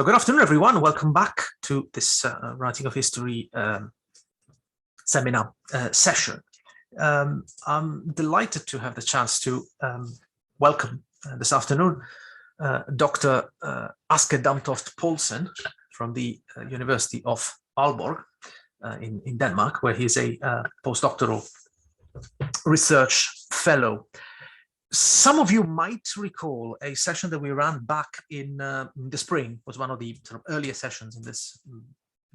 So good afternoon, everyone. Welcome back to this Writing of History seminar session. I'm delighted to have the chance to welcome this afternoon Dr. Aske Damtoft Poulsen from the University of Aalborg in Denmark, where he's a postdoctoral research fellow. Some of you might recall a session that we ran back in the spring. It was one of the sort of earlier sessions in this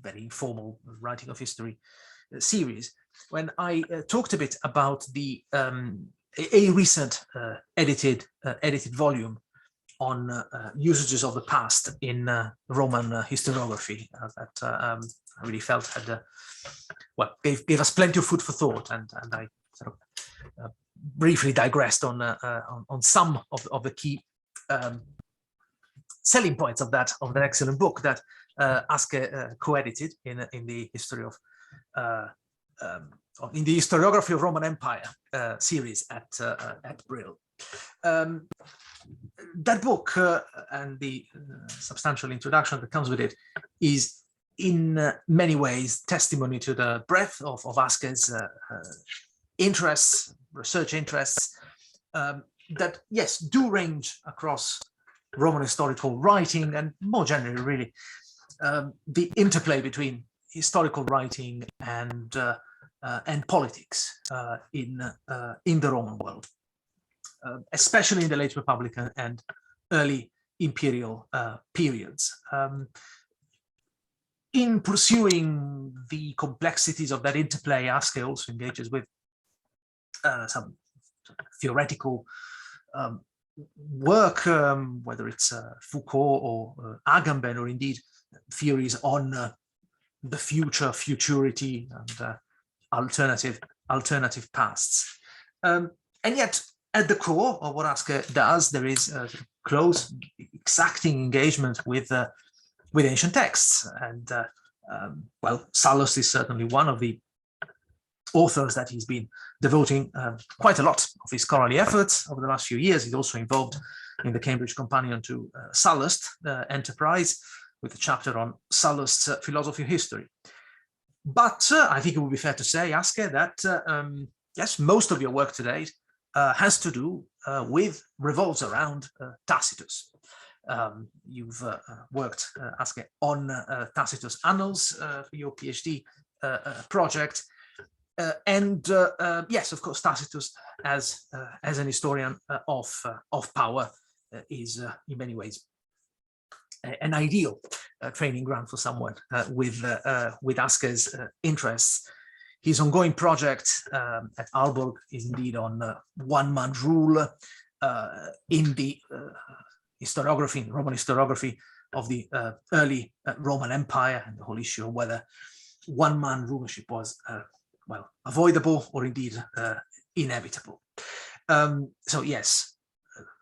very informal Writing of History series, when I talked a bit about the a recent edited volume on usages of the past in Roman historiography that I really felt had gave us plenty of food for thought, and I sort of briefly digressed on some of the key selling points of that excellent book that Aske co-edited in the history of in the historiography of Roman Empire series at Brill. That book and the substantial introduction that comes with it is in many ways testimony to the breadth of Aske's interests, research interests, that, yes, do range across Roman historical writing and more generally, really, the interplay between historical writing and politics in the Roman world, especially in the late Republican and early imperial periods. In pursuing the complexities of that interplay, Aske also engages with some theoretical work, whether it's Foucault or Agamben, or indeed theories on the futurity and alternative pasts. And yet, at the core of what Aske does, there is a close, exacting engagement with ancient texts. And Sallust is certainly one of the authors that he's been devoting quite a lot of his scholarly efforts over the last few years. He's also involved in the Cambridge Companion to Sallust enterprise, with a chapter on Sallust's philosophy of history. But I think it would be fair to say, Aske, that yes, most of your work today has to do revolves around Tacitus. You've worked, Aske, on Tacitus' Annals for your PhD project. Yes, of course, Tacitus, as an historian of power, is in many ways an ideal training ground for someone with Aske's interests. His ongoing project at Aalborg is indeed on one-man rule in the historiography, Roman historiography of the early Roman Empire, and the whole issue of whether one-man rulership was avoidable or indeed inevitable. So yes,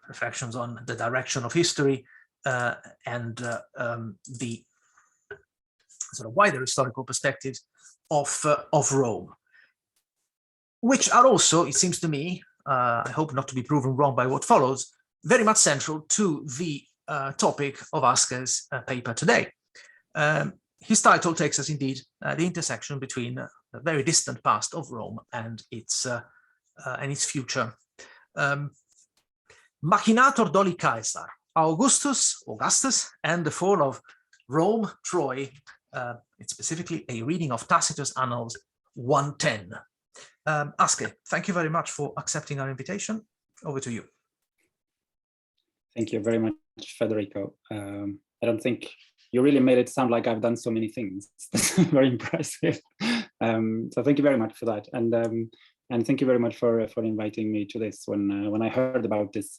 reflections on the direction of history and the sort of wider historical perspectives of Rome, which are also, it seems to me, I hope not to be proven wrong by what follows, very much central to the topic of Aske's paper today. His title takes us indeed the intersection between the very distant past of Rome and its future. Machinator doli Caesar, Augustus, and the fall of Rome, Troy. It's specifically a reading of Tacitus' Annals 110. Aske, thank you very much for accepting our invitation. Over to you. Thank you very much, Federico. I don't think you really made it sound like I've done so many things. That's very impressive. So thank you very much for that, and thank you very much for inviting me to this. When I heard about this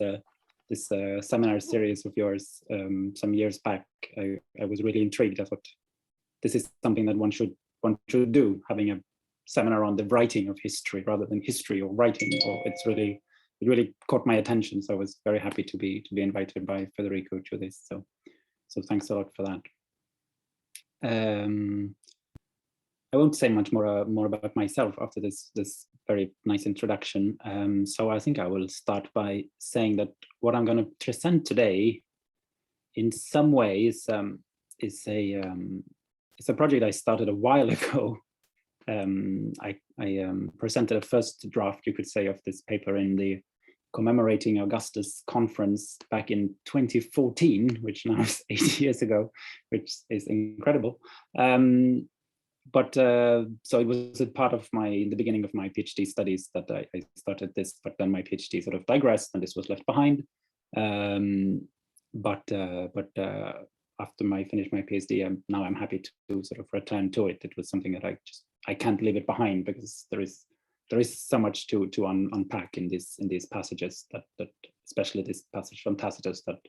seminar series of yours some years back, I was really intrigued. I thought this is something that one should do, having a seminar on the writing of history rather than history or writing. Or it really caught my attention. So I was very happy to be invited by Federico to this. So thanks a lot for that. I won't say much more about myself after this very nice introduction. So I think I will start by saying that what I'm going to present today, in some ways, is it's a project I started a while ago. I presented a first draft, you could say, of this paper in the commemorating Augustus conference back in 2014, which now is 8 years ago, which is incredible. So it was a part of the beginning of my PhD studies that I started this, but then my PhD sort of digressed and this was left behind. After I finished my PhD, now I'm happy to sort of return to it. It was something that I can't leave it behind, because there is so much to unpack in these passages, that especially this passage from Tacitus that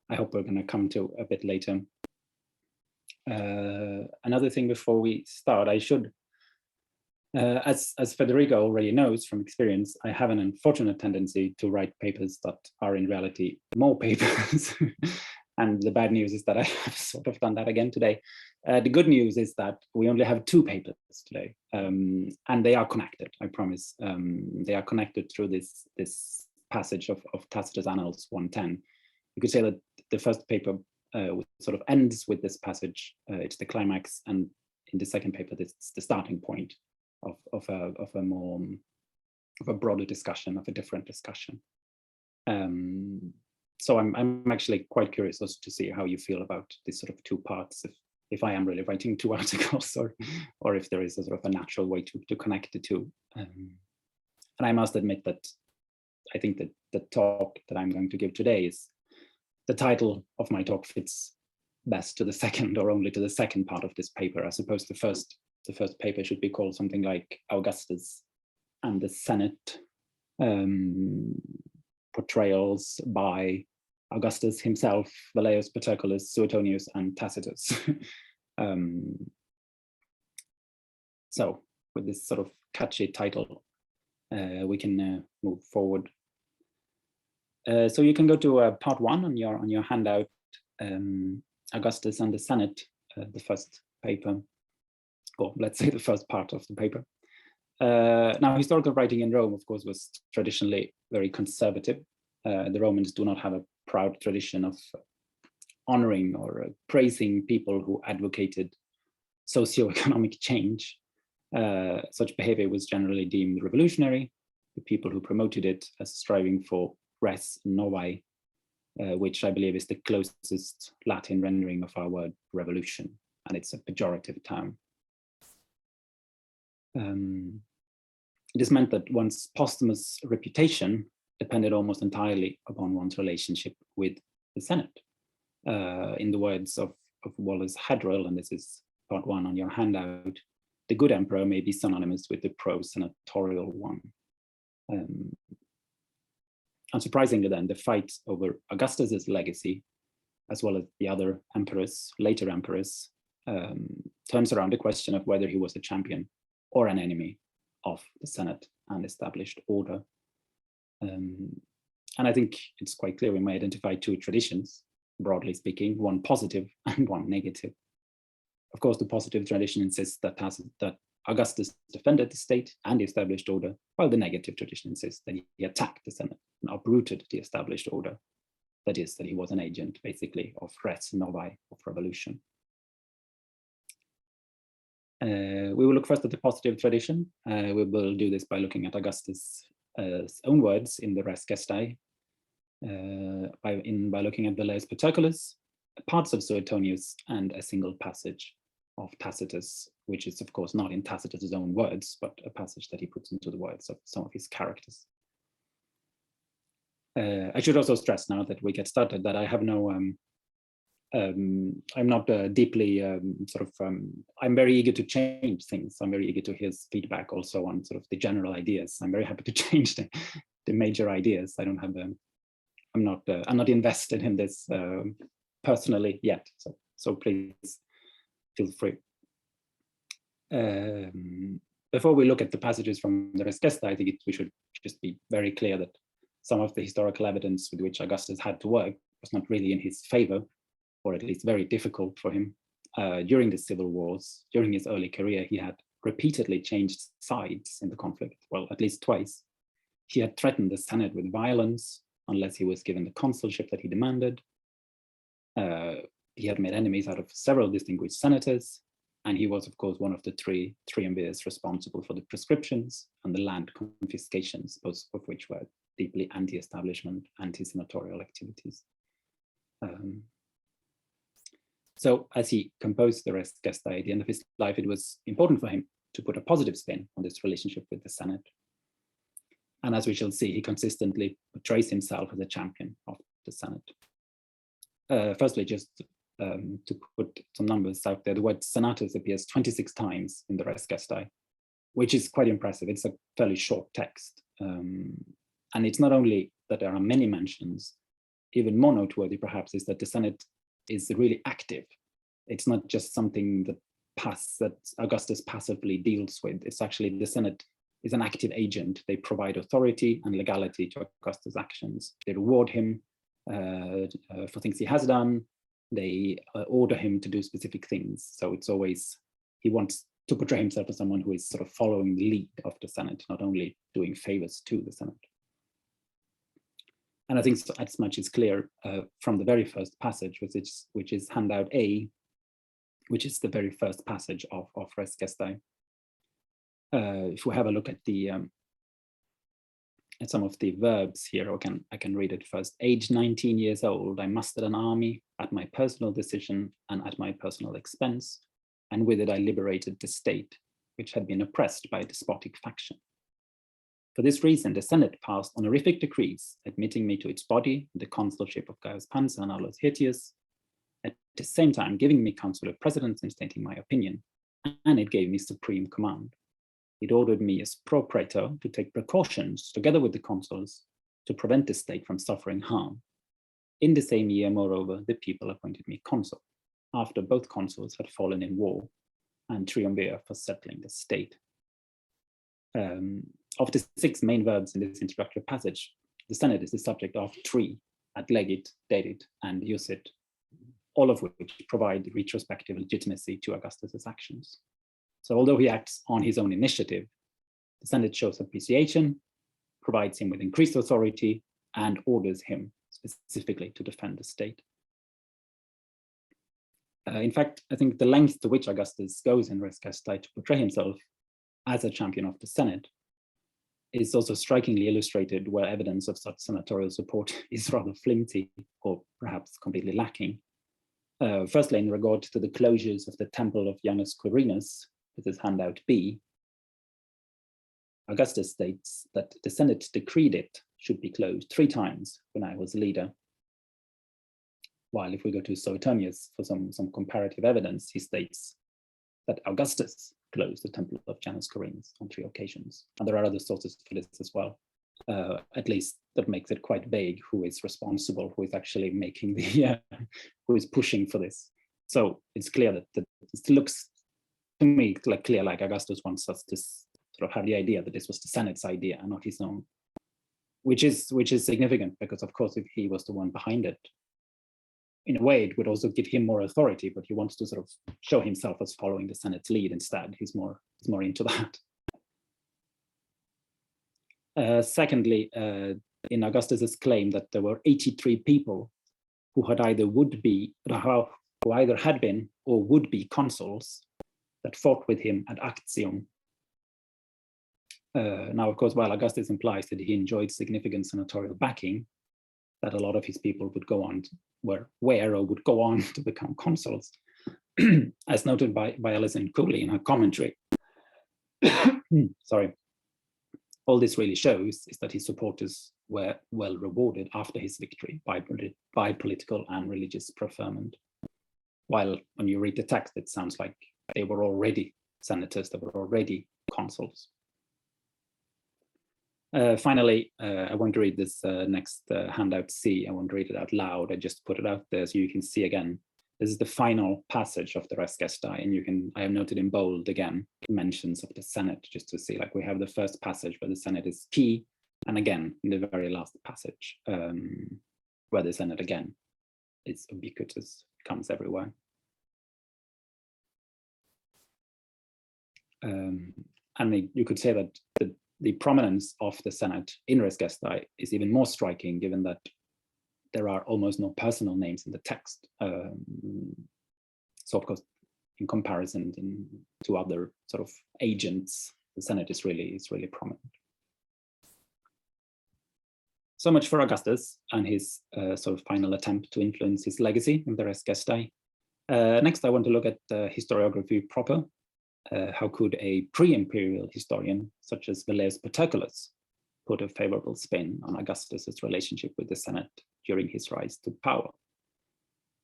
I hope we're going to come to a bit later. Another thing before we start, I should, as Federico already knows from experience, I have an unfortunate tendency to write papers that are in reality more papers. And the bad news is that I have sort of done that again today. The good news is that we only have 2 papers today, and they are connected, I promise. They are connected through this passage of Tacitus Annals 110. You could say that the first paper sort of ends with this passage. It's the climax, and in the second paper, it's the starting point of a broader discussion, of a different discussion. So I'm actually quite curious also to see how you feel about these sort of 2 parts, if I am really writing 2 articles, or if there is a sort of a natural way to connect the 2. And I must admit that I think that the talk that I'm going to give today is, the title of my talk fits best to the second, or only to the second part of this paper. I suppose the first paper should be called something like Augustus and the Senate, portrayals by Augustus himself, Velleius Paterculus, Suetonius, and Tacitus. So with this sort of catchy title, we can move forward. So you can go to part 1 on your handout, Augustus and the Senate, the first paper, or let's say the first part of the paper. Now, historical writing in Rome, of course, was traditionally very conservative. The Romans do not have a proud tradition of honoring or praising people who advocated socioeconomic change. Such behavior was generally deemed revolutionary. The people who promoted it as striving for res novae, which I believe is the closest Latin rendering of our word revolution, and it's a pejorative term. This meant that one's posthumous reputation depended almost entirely upon one's relationship with the Senate. In the words of Wallace Hadrill, and this is part 1 on your handout, the good emperor may be synonymous with the pro-senatorial one. Unsurprisingly then, the fight over Augustus's legacy, as well as the other emperors, later emperors, turns around the question of whether he was a champion or an enemy of the Senate and established order. And I think it's quite clear we may identify 2 traditions, broadly speaking, one positive and one negative. Of course, the positive tradition insists that Augustus defended the state and the established order, while the negative tradition insists that he attacked the Senate and uprooted the established order. That is, that he was an agent, basically, of res novae, of revolution. We will look first at the positive tradition. We will do this by looking at Augustus' own words in the Res Gestae, by looking at Velleius Paterculus, parts of Suetonius, and a single passage of Tacitus, which is of course not in Tacitus's own words, but a passage that he puts into the words of some of his characters. I should also stress now that we get started that I have no, I'm not deeply I'm very eager to change things. I'm very eager to hear feedback also on sort of the general ideas. I'm very happy to change the major ideas. I don't have, I'm not invested in this personally yet. So please feel free. Before we look at the passages from the Res Gestae, I think we should just be very clear that some of the historical evidence with which Augustus had to work was not really in his favor, or at least very difficult for him. During the civil wars, during his early career, he had repeatedly changed sides in the conflict, well, at least twice. He had threatened the Senate with violence unless he was given the consulship that he demanded. he had made enemies out of several distinguished senators, and he was, of course, one of the three triumvirs responsible for the proscriptions and the land confiscations, both of which were deeply anti-establishment, anti-senatorial activities. So as he composed the Res Gestae at the end of his life, it was important for him to put a positive spin on this relationship with the Senate. And as we shall see, he consistently portrays himself as a champion of the Senate. Firstly, just to put some numbers out there, the word senatus appears 26 times in the Res Gestae, which is quite impressive. It's a fairly short text. And it's not only that there are many mentions, even more noteworthy perhaps is that the Senate is really active. It's not just something that Augustus passively deals with. It's actually the Senate is an active agent. They provide authority and legality to Augustus' actions. They reward him for things he has done. They order him to do specific things. So it's always, he wants to portray himself as someone who is sort of following the lead of the Senate, not only doing favors to the Senate. And I think as much is clear from the very first passage, which is handout A, which is the very first passage of Res Gestae. If we have a look at some of the verbs here, I can read it first. Aged 19 years old, I mustered an army at my personal decision and at my personal expense, and with it I liberated the state, which had been oppressed by a despotic faction. For this reason, the Senate passed honorific decrees, admitting me to its body, the consulship of Gaius Pansa and Aulus Hirtius, at the same time giving me council of presidents and stating my opinion, and it gave me supreme command. It ordered me as pro-praetor to take precautions, together with the consuls, to prevent the state from suffering harm. In the same year, moreover, the people appointed me consul, after both consuls had fallen in war, and triumvir for settling the state. Of the 6 main verbs in this introductory passage, the Senate is the subject of 3, ad legit, dedit, and usit, all of which provide retrospective legitimacy to Augustus's actions. So although he acts on his own initiative, the Senate shows appreciation, provides him with increased authority, and orders him specifically to defend the state. In fact, I think the length to which Augustus goes in Res Gestae to portray himself as a champion of the Senate is also strikingly illustrated where evidence of such senatorial support is rather flimsy or perhaps completely lacking. Firstly, in regard to the closures of the temple of Janus Quirinus, this is handout B, Augustus states that the Senate decreed it should be closed 3 times when I was leader. While if we go to Suetonius for some comparative evidence, he states that Augustus closed the temple of Janus Quirinus on 3 occasions. And there are other sources for this as well. At least that makes it quite vague who is responsible, who is actually making the, who is pushing for this. So it's clear that it looks to me like clear, like Augustus wants us to sort of have the idea that this was the Senate's idea and not his own, which is significant because of course if he was the one behind it, in a way it would also give him more authority, but he wants to sort of show himself as following the Senate's lead instead. He's more into that. Secondly, in Augustus's claim that there were 83 people who had either had been or would be consuls that fought with him at Actium. Now, of course, while Augustus implies that he enjoyed significant senatorial backing, that a lot of his people would go on would go on to become consuls, as noted by Alison Cooley in her commentary. Sorry. All this really shows is that his supporters were well rewarded after his victory by political and religious preferment. While when you read the text, it sounds like they were already senators, they were already consuls. Finally, I won't read this next handout C. I won't read it out loud. I just put it out there so you can see again. This is the final passage of the Res Gestae, and I have noted in bold again mentions of the Senate, just to see, like we have the first passage where the Senate is key, and again in the very last passage where the Senate again is ubiquitous, comes everywhere. I mean, you could say that the prominence of the Senate in Res Gestae is even more striking, given that there are almost no personal names in the text. So of course, in comparison to other sort of agents, the Senate is really prominent. So much for Augustus and his sort of final attempt to influence his legacy in the Res Gestae. Next, I want to look at historiography proper. How could a pre-imperial historian, such as Velleius Paterculus, put a favorable spin on Augustus's relationship with the Senate during his rise to power?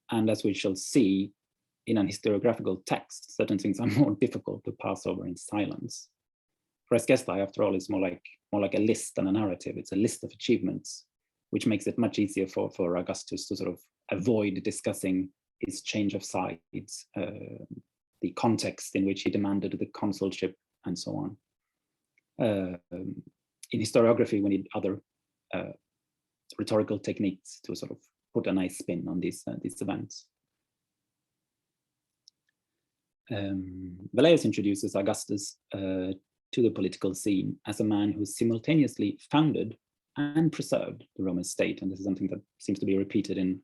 And as we shall see, in an historiographical text, certain things are more difficult to pass over in silence. Res Gestae, after all, is more like a list than a narrative. It's a list of achievements, which makes it much easier for Augustus to sort of avoid discussing his change of sides, the context in which he demanded the consulship, and so on. In historiography, we need other rhetorical techniques to sort of put a nice spin on these events. Velleius introduces Augustus to the political scene as a man who simultaneously founded and preserved the Roman state. And this is something that seems to be repeated in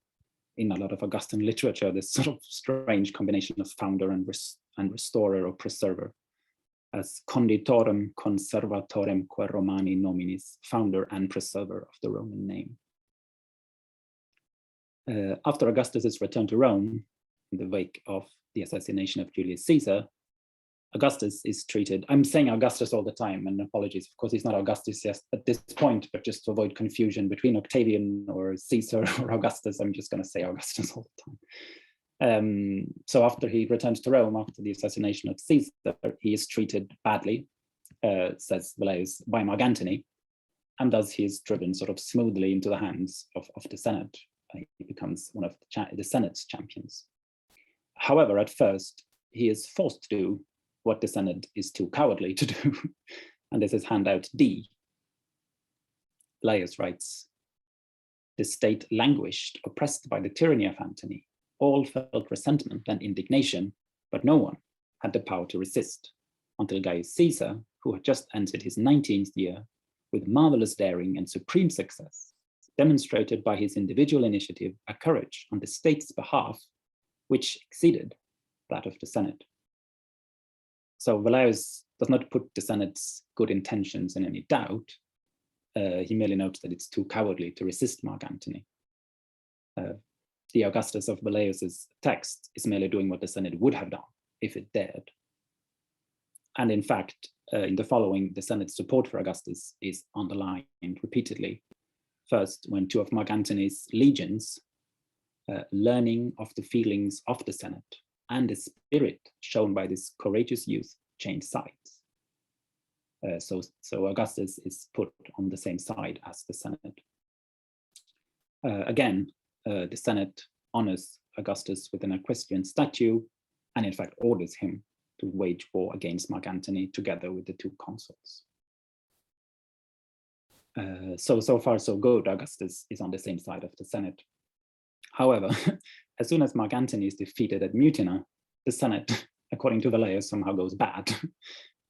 a lot of Augustan literature, this sort of strange combination of founder and restorer or preserver, as conditorem conservatorem quae Romani nominis, founder and preserver of the Roman name. After Augustus's return to Rome, in the wake of the assassination of Julius Caesar, Augustus is treated, I'm saying Augustus all the time, and apologies, of course he's not Augustus yet at this point, but just to avoid confusion between Octavian or Caesar or Augustus, I'm just going to say Augustus all the time. So after he returns to Rome, after the assassination of Caesar, he is treated badly, says Velleius, by Mark Antony, and thus he is driven sort of smoothly into the hands of the Senate. He becomes one of the Senate's champions. However, at first, he is forced to do what the Senate is too cowardly to do, and this is handout D. Velleius writes, "The state languished, oppressed by the tyranny of Antony. All felt resentment and indignation, but no one had the power to resist, until Gaius Caesar, who had just entered his 19th year, with marvelous daring and supreme success, demonstrated by his individual initiative a courage on the state's behalf, which exceeded that of the Senate." So Velleius does not put the Senate's good intentions in any doubt. He merely notes that it's too cowardly to resist Mark Antony. The Augustus of Velleius's text is merely doing what the Senate would have done if it dared. And in fact, in the following, the Senate's support for Augustus is underlined repeatedly. First, when two of Mark Antony's legions, learning of the feelings of the Senate and the spirit shown by this courageous youth, change sides. So Augustus is put on the same side as the Senate. Again, the Senate honors Augustus with an equestrian statue, and in fact orders him to wage war against Mark Antony together with the two consuls. So far so good. Augustus is on the same side of the Senate. However, as soon as Mark Antony is defeated at Mutina, the Senate, according to Velleius, somehow goes bad,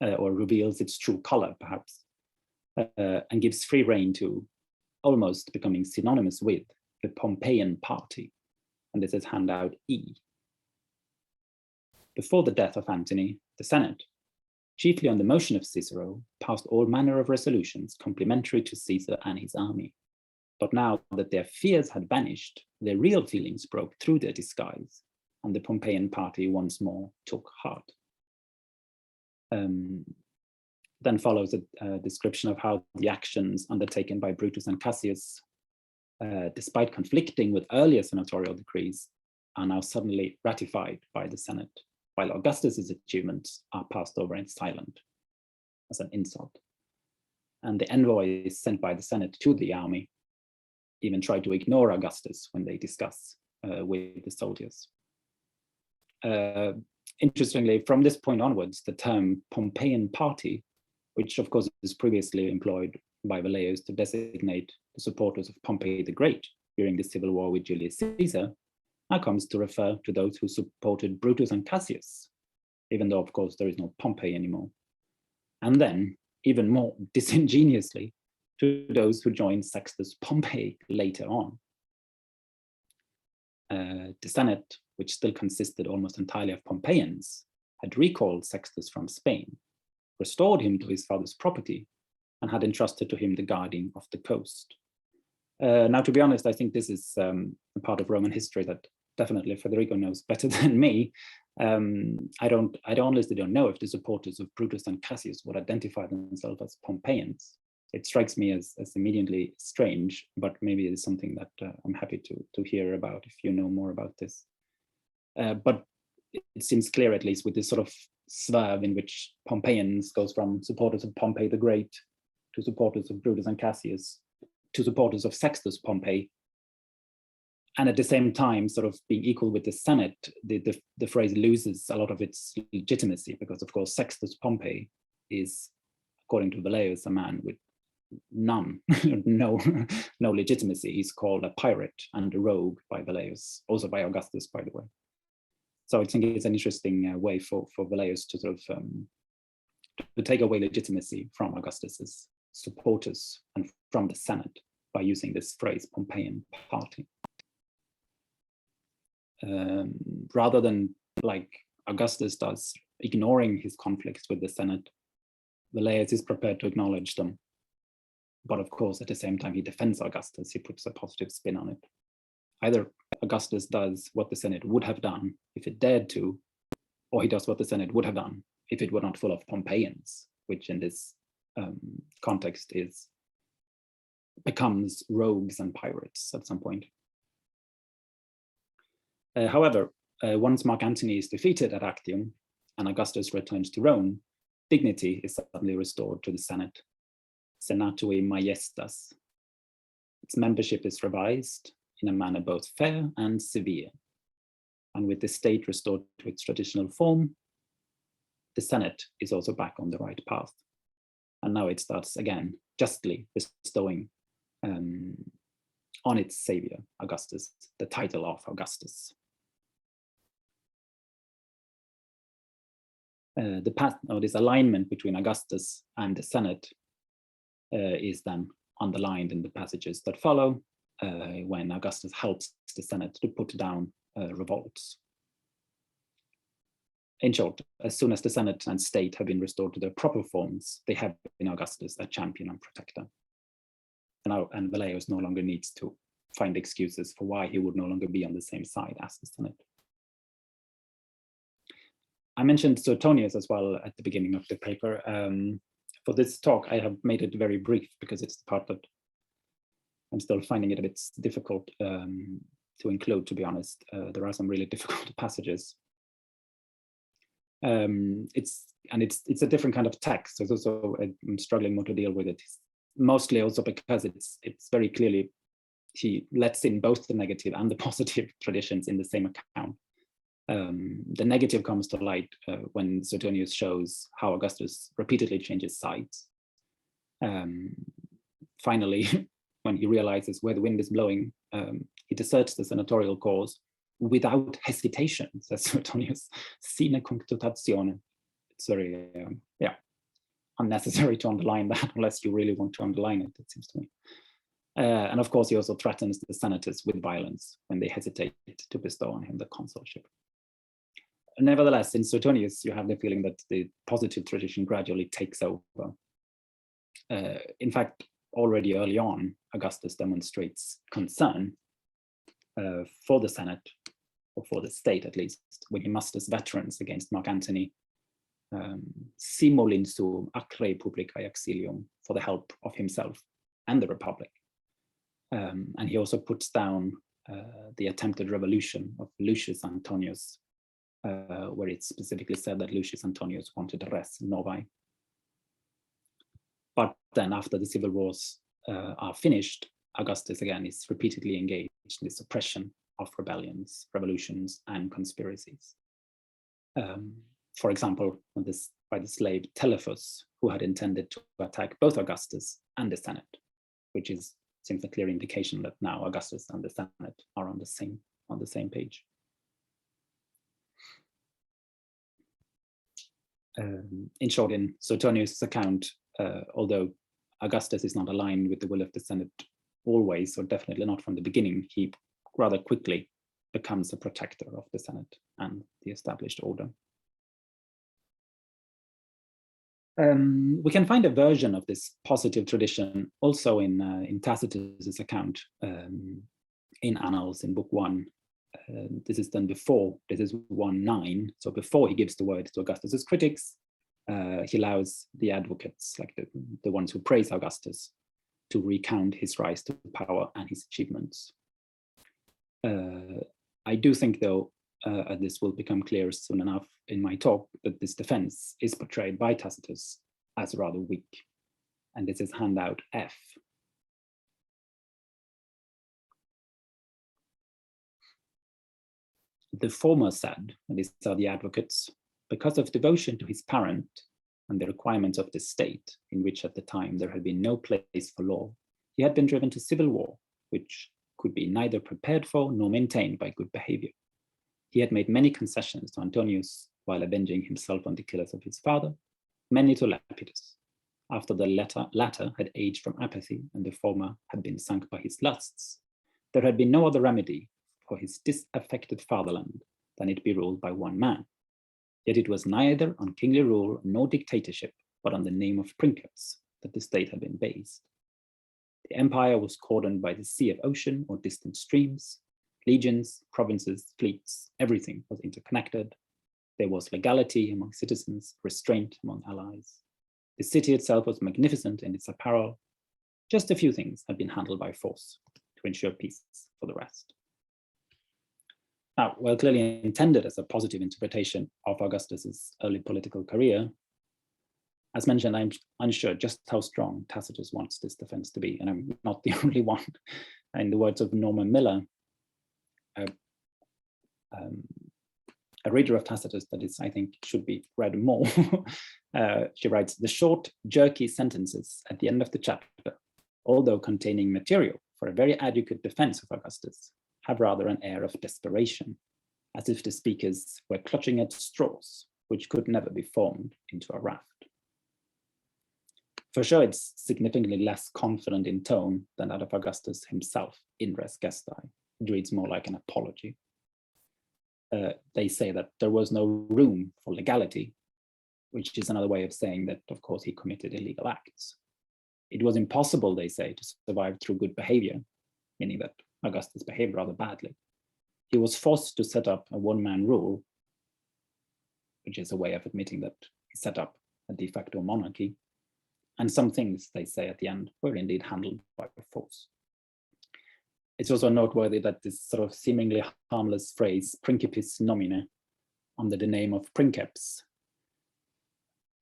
or reveals its true color, perhaps, and gives free rein to almost becoming synonymous with the Pompeian party. And this is handout E. Before the death of Antony, the Senate, chiefly on the motion of Cicero, passed all manner of resolutions complimentary to Caesar and his army. But now that their fears had vanished, their real feelings broke through their disguise, and the Pompeian party once more took heart. Then follows a description of how the actions undertaken by Brutus and Cassius, despite conflicting with earlier senatorial decrees, are now suddenly ratified by the Senate, while Augustus's achievements are passed over in silence as an insult. And the envoys sent by the Senate to the army even try to ignore Augustus when they discuss with the soldiers. Interestingly, from this point onwards, the term Pompeian party, which of course is previously employed by Velleius to designate the supporters of Pompey the Great during the civil war with Julius Caesar, now comes to refer to those who supported Brutus and Cassius, even though of course there is no Pompey anymore. And then, even more disingenuously, to those who joined Sextus Pompey later on. the Senate, which still consisted almost entirely of Pompeians, had recalled Sextus from Spain, restored him to his father's property, and had entrusted to him the guarding of the coast. Now, to be honest, I think this is a part of Roman history that definitely Federico knows better than me. I honestly don't know if the supporters of Brutus and Cassius would identify themselves as Pompeians. It strikes me as immediately strange, but maybe it's something that I'm happy to hear about if you know more about this. But it seems clear, at least with this sort of swerve in which Pompeians goes from supporters of Pompey the Great to supporters of Brutus and Cassius to supporters of Sextus Pompey, and at the same time sort of being equal with the Senate, the phrase loses a lot of its legitimacy, because of course Sextus Pompey is, according to Velleius, a man with no legitimacy. He's called a pirate and a rogue by Velleius, also by Augustus, by the way. So I think it's an interesting way for Velleius to sort of to take away legitimacy from Augustus's supporters and from the Senate by using this phrase Pompeian party. Rather than, like Augustus does, ignoring his conflicts with the Senate, Velleius is prepared to acknowledge them. But of course, at the same time, he defends Augustus. He puts a positive spin on it. Either Augustus does what the Senate would have done if it dared to, or he does what the Senate would have done if it were not full of Pompeians, which in this context becomes rogues and pirates at some point. However, once Mark Antony is defeated at Actium and Augustus returns to Rome, dignity is suddenly restored to the Senate. Senatui Majestas. Its membership is revised in a manner both fair and severe. And with the state restored to its traditional form, the Senate is also back on the right path. And now it starts again, justly bestowing on its savior, Augustus, the title of Augustus. This alignment between Augustus and the Senate is then underlined in the passages that follow, when Augustus helps the Senate to put down revolts. In short, as soon as the Senate and state have been restored to their proper forms, they have in Augustus a champion and protector. And Velleius no longer needs to find excuses for why he would no longer be on the same side as the Senate. I mentioned Suetonius as well at the beginning of the paper. For this talk, I have made it very brief because it's the part that I'm still finding it a bit difficult to include, to be honest. There are some really difficult passages. It's a different kind of text, so I'm struggling more to deal with it. Mostly also because it's very clearly, he lets in both the negative and the positive traditions in the same account. The negative comes to light when Suetonius shows how Augustus repeatedly changes sides. Finally, when he realizes where the wind is blowing, he deserts the senatorial cause without hesitation, says Suetonius, sine concutatione. It's very, unnecessary to underline that unless you really want to underline it, it seems to me. And of course, he also threatens the senators with violence when they hesitate to bestow on him the consulship. Nevertheless, in Suetonius, you have the feeling that the positive tradition gradually takes over. In fact, already early on, Augustus demonstrates concern for the Senate, or for the state at least, when he musters veterans against Mark Antony, simul insum acre publicae auxilium, for the help of himself and the Republic. And he also puts down the attempted revolution of Lucius Antonius, where it's specifically said that Lucius Antonius wanted res novae. But then after the civil wars are finished, Augustus again is repeatedly engaged in the suppression of rebellions, revolutions, and conspiracies. For example, by the slave Telephus, who had intended to attack both Augustus and the Senate, which seems a clear indication that now Augustus and the Senate are on the same page. In short, in Suetonius' account, although Augustus is not aligned with the will of the Senate always, or definitely not from the beginning, he rather quickly becomes a protector of the Senate and the established order. We can find a version of this positive tradition also in Tacitus's account in Annals in book 1. This is done before, this is 1:9. So before he gives the word to Augustus's critics, he allows the advocates, like the ones who praise Augustus, to recount his rise to power and his achievements. I do think, though, and this will become clear soon enough in my talk, that this defense is portrayed by Tacitus as rather weak. And this is handout F. The former said, and these are the advocates, because of devotion to his parent and the requirements of the state, in which at the time there had been no place for law, he had been driven to civil war, which could be neither prepared for nor maintained by good behavior. He had made many concessions to Antonius while avenging himself on the killers of his father, many to Lepidus. After the latter had aged from apathy and the former had been sunk by his lusts, there had been no other remedy for his disaffected fatherland than it be ruled by one man. Yet it was neither on kingly rule nor dictatorship, but on the name of princeps that the state had been based. The empire was cordoned by the sea of ocean or distant streams. Legions, provinces, fleets, everything was interconnected. There was legality among citizens, restraint among allies. The city itself was magnificent in its apparel. Just a few things had been handled by force to ensure peace for the rest. Now, while clearly intended as a positive interpretation of Augustus's early political career, as mentioned, I'm unsure just how strong Tacitus wants this defense to be, and I'm not the only one. In the words of Norma Miller, a reader of Tacitus that is, I think, should be read more. She writes, the short, jerky sentences at the end of the chapter, although containing material for a very adequate defense of Augustus, have rather an air of desperation, as if the speakers were clutching at straws, which could never be formed into a raft. For sure, it's significantly less confident in tone than that of Augustus himself in Res Gestae. It reads more like an apology. They say that there was no room for legality, which is another way of saying that, of course, he committed illegal acts. It was impossible, they say, to survive through good behavior, meaning that Augustus behaved rather badly. He was forced to set up a one-man rule, which is a way of admitting that he set up a de facto monarchy. And some things, they say at the end, were indeed handled by force. It's also noteworthy that this sort of seemingly harmless phrase, principis nomine, under the name of princeps,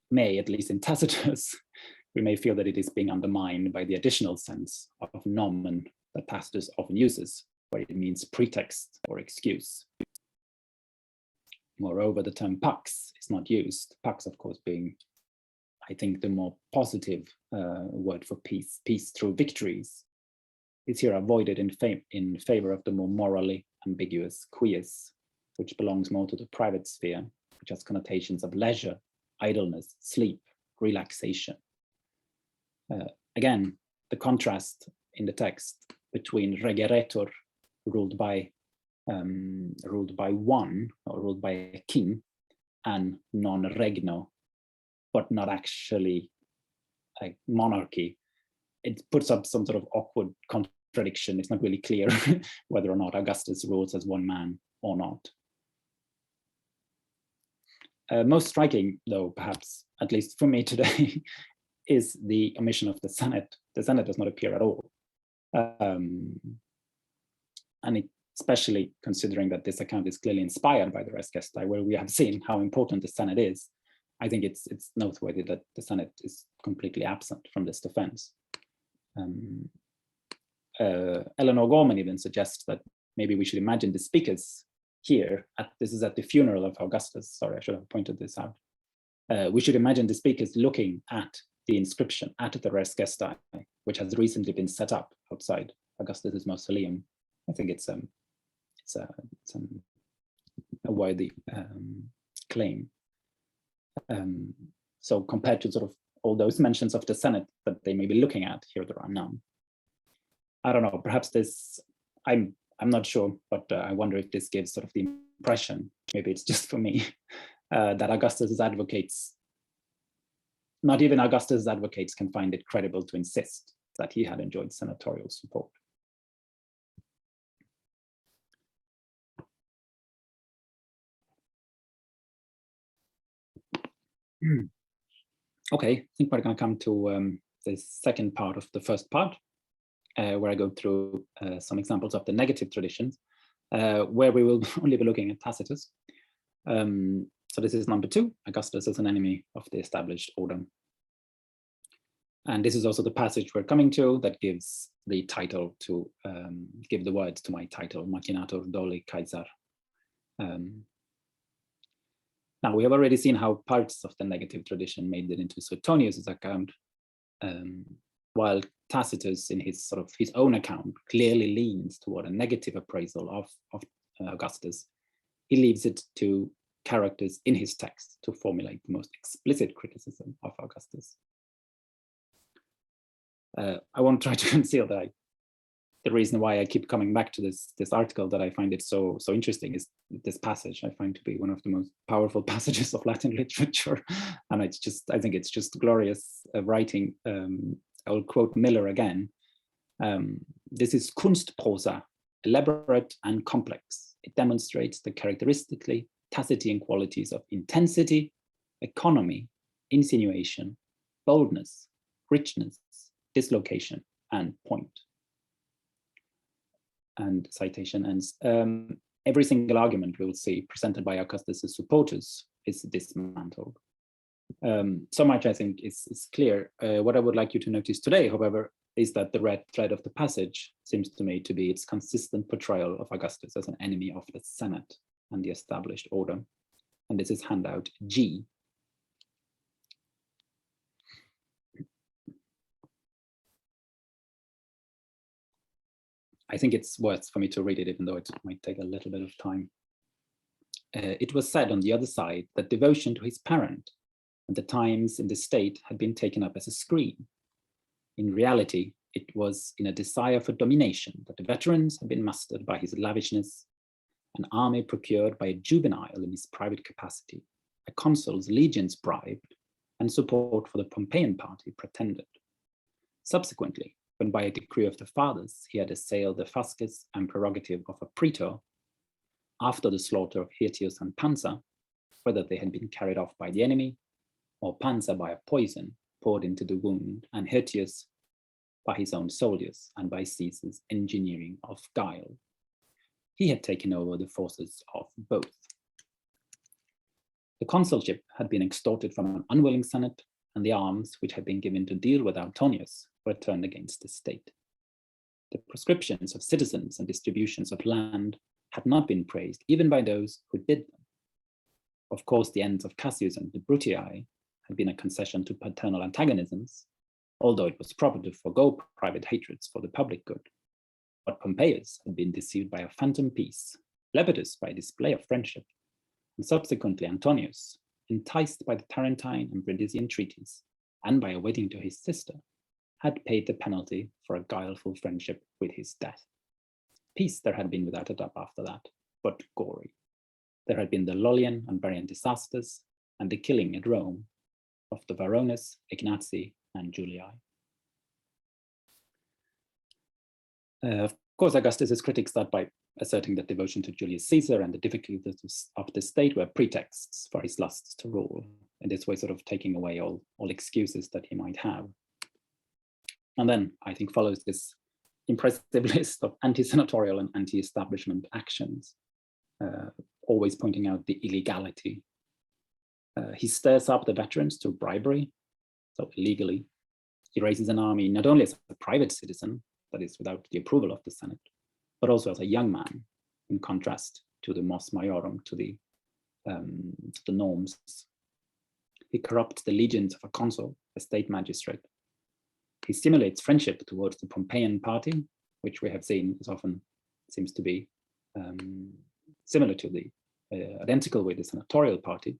may, at least in Tacitus, we may feel that it is being undermined by the additional sense of nomen that Tacitus often uses, where it means pretext or excuse. Moreover, the term pax is not used, pax, of course, being, I think, the more positive word for peace, peace through victories, is here avoided in favor of the more morally ambiguous quies, which belongs more to the private sphere, which has connotations of leisure, idleness, sleep, relaxation. Again, the contrast in the text between regeretur, ruled by one, or ruled by a king, and non regno, but not actually a monarchy, it puts up some sort of awkward contradiction. It's not really clear whether or not Augustus rules as one man or not. Most striking, though, perhaps, at least for me today, is the omission of the Senate. The Senate does not appear at all. And especially considering that this account is clearly inspired by the Res Gestae, where we have seen how important the Senate is, I think it's noteworthy that the Senate is completely absent from this defense. Eleanor Gorman even suggests that maybe we should imagine the speakers here, this is at the funeral of Augustus, sorry, I should have pointed this out. We should imagine the speakers looking at the inscription, at the Res Gestae, which has recently been set up outside Augustus's mausoleum. I think it's a worthy claim. So compared to sort of all those mentions of the Senate that they may be looking at, here there are none. I don't know, perhaps this, I'm I'm not sure, but I wonder if this gives sort of the impression, maybe it's just for me, that Augustus's advocates, not even Augustus's advocates can find it credible to insist that he had enjoyed senatorial support. Okay, I think we're going to come to the second part of the first part, where I go through some examples of the negative traditions, where we will only be looking at Tacitus. So this is number 2, Augustus as an enemy of the established order. And this is also the passage we're coming to that gives the title to, give the words to my title, Machinator doli Caesar. Now, we have already seen how parts of the negative tradition made it into Suetonius's account, while Tacitus, in his sort of his own account, clearly leans toward a negative appraisal of Augustus. He leaves it to characters in his text to formulate the most explicit criticism of Augustus. I won't try to conceal that the reason why I keep coming back to this article, that I find it so interesting, is this passage I find to be one of the most powerful passages of Latin literature, and it's just, I think it's just glorious writing. I'll quote Miller again. This is Kunstprosa, elaborate and complex. It demonstrates the characteristically Tacitian qualities of intensity, economy, insinuation, boldness, richness, dislocation, and point. And citation ends. Every single argument we will see presented by Augustus's supporters is dismantled. So much, I think, is clear. What I would like you to notice today, however, is that the red thread of the passage seems to me to be its consistent portrayal of Augustus as an enemy of the Senate and the established order. And this is handout G. I think it's worth for me to read it, even though it might take a little bit of time. It was said on the other side that devotion to his parent and the times in the state had been taken up as a screen. In reality, it was in a desire for domination that the veterans had been mustered by his lavishness, an army procured by a juvenile in his private capacity, a consul's legions bribed, and support for the Pompeian party pretended. Subsequently, when by a decree of the fathers he had assailed the fasces and prerogative of a praetor, after the slaughter of Hirtius and Pansa, whether they had been carried off by the enemy, or Pansa by a poison poured into the wound, and Hirtius by his own soldiers, and by Caesar's engineering of guile, he had taken over the forces of both. The consulship had been extorted from an unwilling senate, and the arms which had been given to deal with Antonius were turned against the state. The proscriptions of citizens and distributions of land had not been praised even by those who did them. Of course, the ends of Cassius and the Brutii had been a concession to paternal antagonisms, although it was proper to forego private hatreds for the public good. But Pompeius had been deceived by a phantom peace, Lepidus by a display of friendship, and subsequently Antonius, enticed by the Tarentine and Brindisian treaties, and by a wedding to his sister, had paid the penalty for a guileful friendship with his death. Peace there had been without a doubt after that, but gory. There had been the Lollian and Varian disasters, and the killing at Rome of the Varones, Ignazii, and Julii. Of course, Augustus's critics start by asserting that devotion to Julius Caesar and the difficulties of the state were pretexts for his lusts to rule, in this way sort of taking away all excuses that he might have. And then I think follows this impressive list of anti-senatorial and anti-establishment actions, always pointing out the illegality. He stirs up the veterans to bribery, so illegally. He raises an army not only as a private citizen, that is without the approval of the Senate, but also as a young man, in contrast to the mos maiorum, to the norms. He corrupts the legions of a consul, a state magistrate. He stimulates friendship towards the Pompeian party, which we have seen is often seems to be similar to the identical with the senatorial party.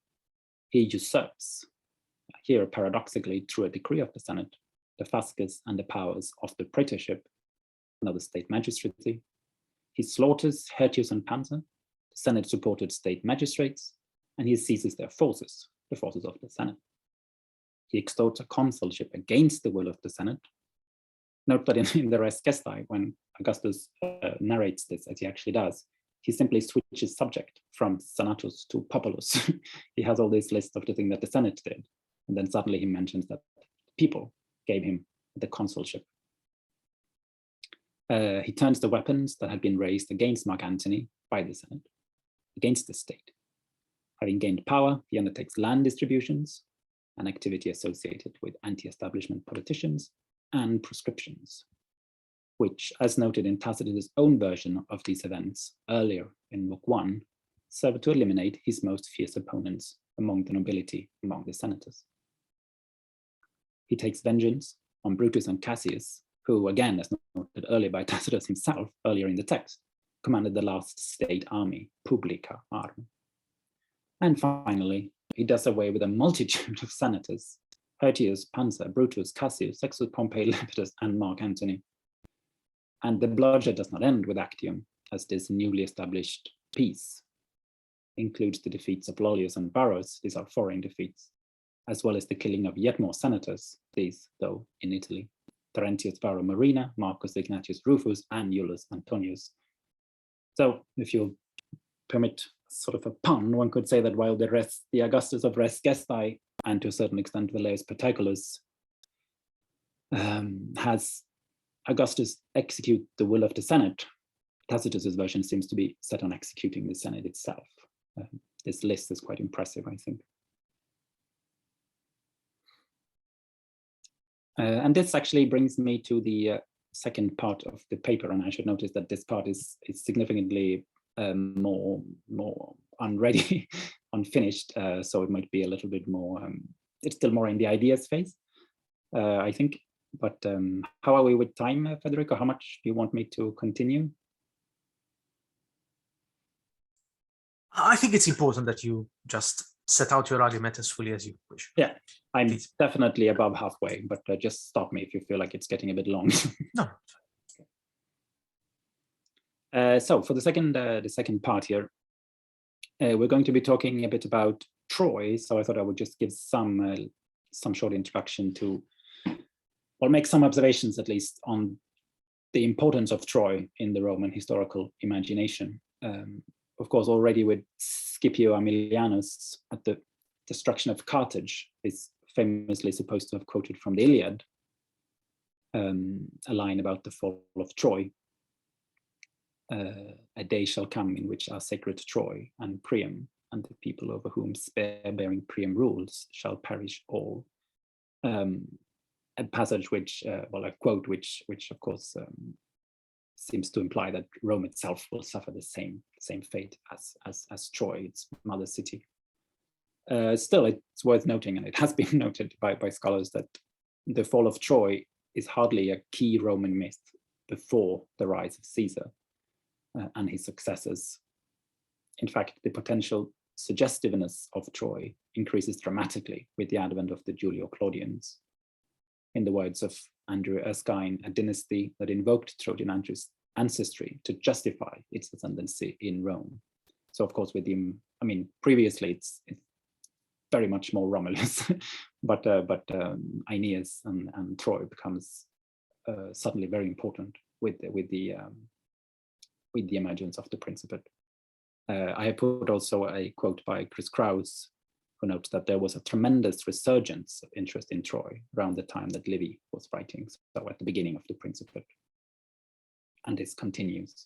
He usurps, here paradoxically through a decree of the Senate, the fasces and the powers of the praetorship, another state magistracy. He slaughters Hirtius and Pansa, the Senate-supported state magistrates, and he seizes their forces, the forces of the Senate. He extorts a consulship against the will of the Senate. Note that in the Res Gestae, when Augustus narrates this, as he actually does, he simply switches subject from Senatus to Populus. He has all this list of the thing that the Senate did, and then suddenly he mentions that people gave him the consulship. He turns the weapons that had been raised against Mark Antony by the Senate, against the state. Having gained power, he undertakes land distributions, an activity associated with anti-establishment politicians, and proscriptions, which, as noted in Tacitus' own version of these events earlier in Book 1, serve to eliminate his most fierce opponents among the nobility, among the senators. He takes vengeance on Brutus and Cassius, who, again, as noted earlier by Tacitus himself, earlier in the text, commanded the last state army, Publica Arm. And finally, he does away with a multitude of senators, Hirtius, Pansa, Brutus, Cassius, Sextus Pompey, Lepidus, and Mark Antony. And the bloodshed does not end with Actium, as this newly established peace includes the defeats of Lollius and Varus, these are foreign defeats, as well as the killing of yet more senators, these, though, in Italy, Terentius Varro Marina, Marcus Ignatius Rufus, and Iulus Antonius. So, if you'll permit sort of a pun, one could say that while the Augustus of Res Gestae, and to a certain extent Velleius Paterculus, has Augustus execute the will of the Senate, Tacitus's version seems to be set on executing the Senate itself. This list is quite impressive, I think. And this actually brings me to the second part of the paper, and I should notice that this part is significantly more unready, unfinished, so it might be a little bit more, it's still more in the ideas phase, I think. But how are we with time, Federico? How much do you want me to continue? I think it's important that you just set out your argument as fully as you wish. Yeah, I'm Please. Definitely above halfway, but just stop me if you feel like it's getting a bit long. No. So for the second part here, we're going to be talking a bit about Troy. So I thought I would just give some short introduction to, or make some observations at least on the importance of Troy in the Roman historical imagination. Of course, already with Scipio Aemilianus at the destruction of Carthage is famously supposed to have quoted from the Iliad, a line about the fall of Troy. A day shall come in which our sacred Troy and Priam and the people over whom spear-bearing Priam rules shall perish all. A passage which, well, a quote which of course seems to imply that Rome itself will suffer the same fate as Troy, its mother city. Still, it's worth noting, and it has been noted by scholars, that the fall of Troy is hardly a key Roman myth before the rise of Caesar and his successors. In fact, the potential suggestiveness of Troy increases dramatically with the advent of the Julio-Claudians. In the words of Andrew Erskine, a dynasty that invoked Trojan ancestry to justify its ascendancy in Rome. So of course, with the, I mean, previously it's very much more Romulus, but Aeneas and Troy becomes suddenly very important with the emergence of the Principate. I have put also a quote by Chris Krauss, who notes that there was a tremendous resurgence of interest in Troy around the time that Livy was writing, so at the beginning of the Principate. And this continues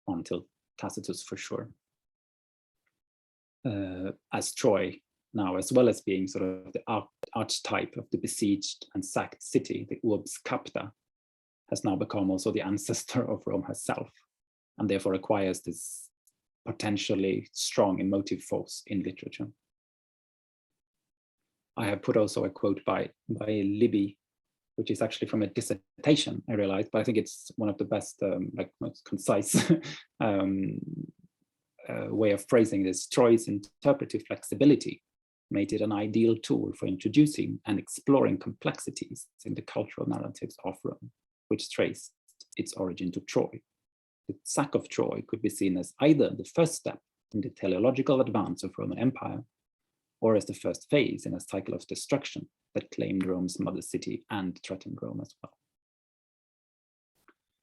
until Tacitus for sure. As Troy now, as well as being sort of the archetype of the besieged and sacked city, the urbs capta, has now become also the ancestor of Rome herself, and therefore acquires this potentially strong emotive force in literature. I have put also a quote by Libby, which is actually from a dissertation, I realized, but I think it's one of the best, like most concise way of phrasing this. Troy's interpretive flexibility made it an ideal tool for introducing and exploring complexities in the cultural narratives of Rome, which traced its origin to Troy. the sack of Troy could be seen as either the first step in the teleological advance of Roman Empire, or as the first phase in a cycle of destruction that claimed Rome's mother city and threatened Rome as well.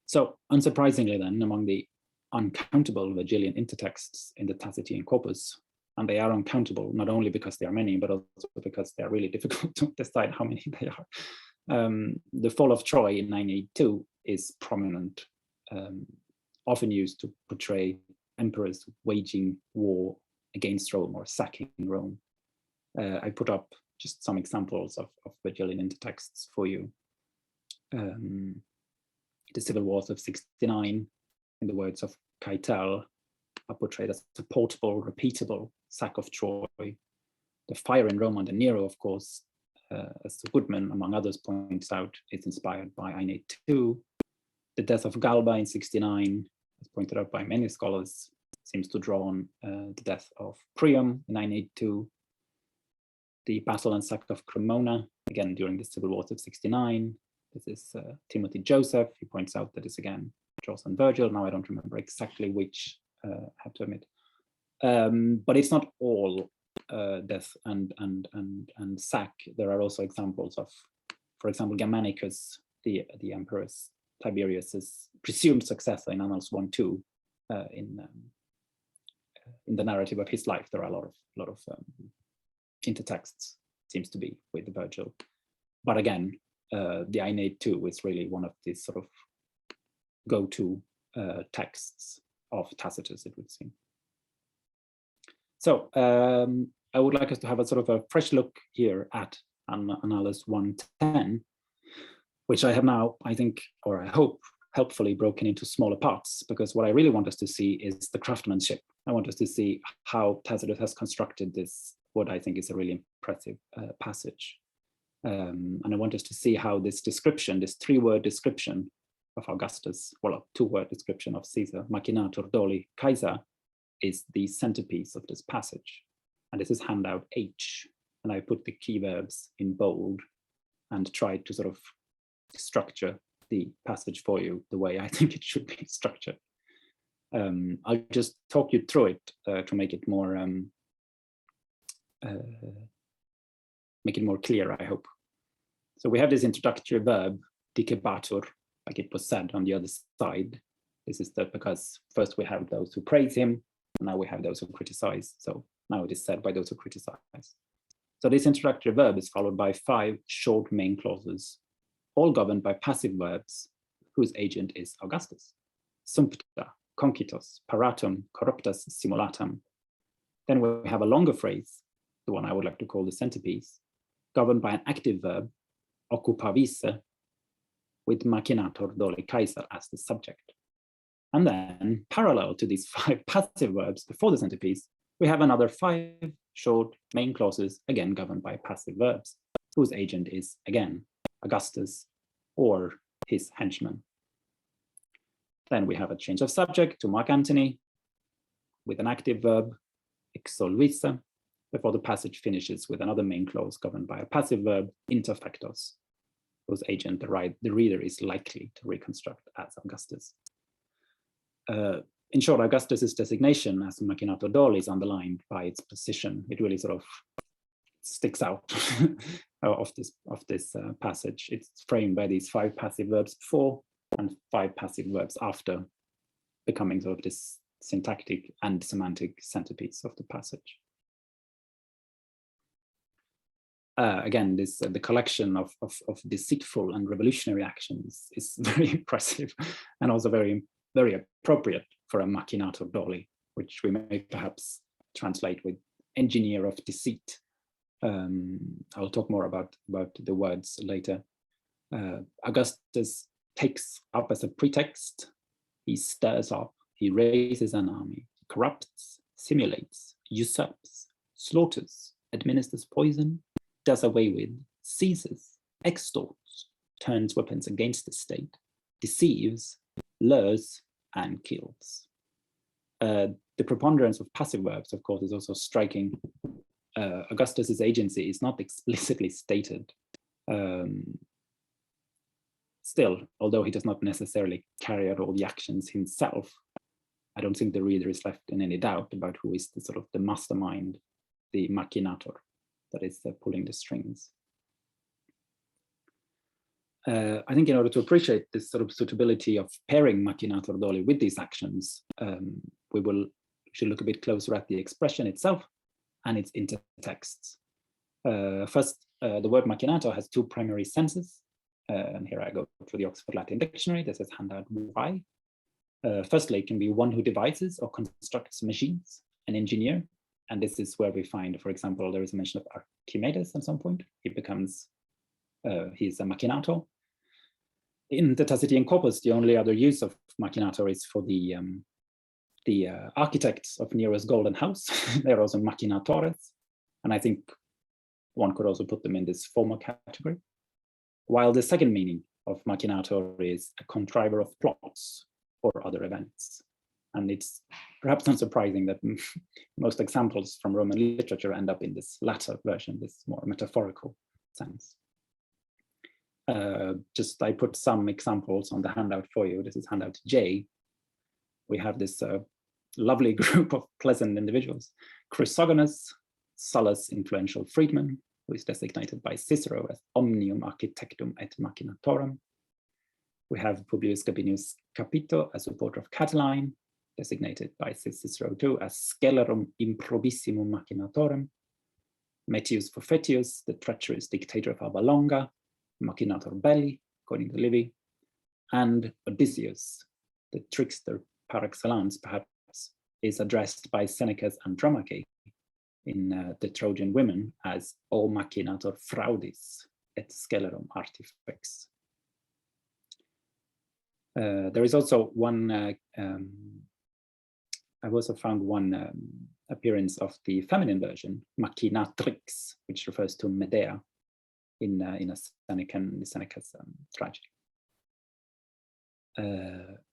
So, unsurprisingly then, among the uncountable Virgilian intertexts in the Tacitian corpus, and they are uncountable not only because they are many, but also because they are really difficult to decide how many they are. The fall of Troy in 982 is prominent, often used to portray emperors waging war against Rome or sacking Rome. I put up just some examples of Virgilian intertexts for you. The civil wars of 69, in the words of Keitel, are portrayed as a portable, repeatable sack of Troy. The fire in Rome under Nero, of course, as Goodman, among others, points out, is inspired by Aeneid II. The death of Galba in 69, as pointed out by many scholars, seems to draw on the death of Priam in 982. The battle and sack of Cremona, again during the civil wars of 69. This is Timothy Joseph. He points out that this again draws on Virgil. Now I don't remember exactly which, I have to admit. But it's not all death and sack. There are also examples of, for example, Germanicus, the emperor's Tiberius's presumed successor in Annals 1-2. In the narrative of his life, there are a lot of intertexts, seems to be, with Virgil. But again, the Aeneid II is really one of these sort of go-to texts of Tacitus, it would seem. So I would like us to have a sort of a fresh look here at Annals 110, which I have now, I think, or I hope, helpfully broken into smaller parts, because what I really want us to see is the craftsmanship. I want us to see how Tacitus has constructed this, what I think is a really impressive passage. And I want us to see how this description, this three-word description of Augustus, well, a two-word description of Caesar, Machinator doli, Kaiser, is the centerpiece of this passage. And this is handout H. And I put the key verbs in bold and tried to sort of structure the passage for you the way I think it should be structured. I'll just talk you through it to make it more clear, I hope. So we have this introductory verb, dicebatur, like it was said on the other side. This is because first we have those who praise him, and now we have those who criticize. So now it is said by those who criticize. So this introductory verb is followed by 5 short main clauses, all governed by passive verbs, whose agent is Augustus. Sumpta, concitus, paratum, corruptus, simulatum. Then we have a longer phrase, the one I would like to call the centerpiece, governed by an active verb, occupavisse, with Machinator doli Kaiser as the subject. And then, parallel to these 5 passive verbs before the centerpiece, we have another 5 short main clauses, again governed by passive verbs, whose agent is, again, Augustus or his henchman. Then we have a change of subject to Mark Antony with an active verb, exsolvisse, before the passage finishes with another main clause governed by a passive verb, interfectos, whose agent the reader is likely to reconstruct as Augustus. In short, Augustus's designation as Machinator doli is underlined by its position. It really sort of sticks out of this passage. It's framed by these 5 passive verbs before and 5 passive verbs after, becoming sort of this syntactic and semantic centerpiece of the passage. Again, the collection of deceitful and revolutionary actions is very impressive and also very, very appropriate for a Machinator doli, which we may perhaps translate with engineer of deceit. I'll talk more about the words later. Augustus takes up as a pretext, he stirs up, he raises an army, corrupts, simulates, usurps, slaughters, administers poison, does away with, seizes, extorts, turns weapons against the state, deceives, lures, and kills. The preponderance of passive verbs, of course, is also striking. Augustus's agency is not explicitly stated. Still, although he does not necessarily carry out all the actions himself, I don't think the reader is left in any doubt about who is the sort of the mastermind, the machinator, that is pulling the strings. I think in order to appreciate this sort of suitability of pairing Machinator doli with these actions, we should look a bit closer at the expression itself and its intertexts. First, the word machinator has two primary senses. And here I go to the Oxford Latin Dictionary. This is handout Y. Firstly, it can be one who devises or constructs machines, an engineer. And this is where we find, for example, there is a mention of Archimedes at some point. He becomes, he's a machinator. In the Tacitian corpus, the only other use of machinator is for the architects of Nero's golden house. They're also machinatores. And I think one could also put them in this former category. While the second meaning of machinator is a contriver of plots or other events. And it's perhaps not surprising that most examples from Roman literature end up in this latter version, this more metaphorical sense. I put some examples on the handout for you. This is handout J. We have this lovely group of pleasant individuals. Chrysogonus, Sulla's influential freedman, who is designated by Cicero as omnium architectum et machinatorum. We have Publius Gabinius Capito, a supporter of Catiline, designated by Cicero too as scelerum improbissimum machinatorem. Metius Forfetius, the treacherous dictator of Alba Longa, machinator belli, according to Livy, and Odysseus, the trickster par excellence, perhaps, is addressed by Seneca's Andromache in the Trojan Women as O machinator fraudis et scelerum artifex. There is also one, I've also found one appearance of the feminine version, machinatrix, which refers to Medea in Seneca's tragedy.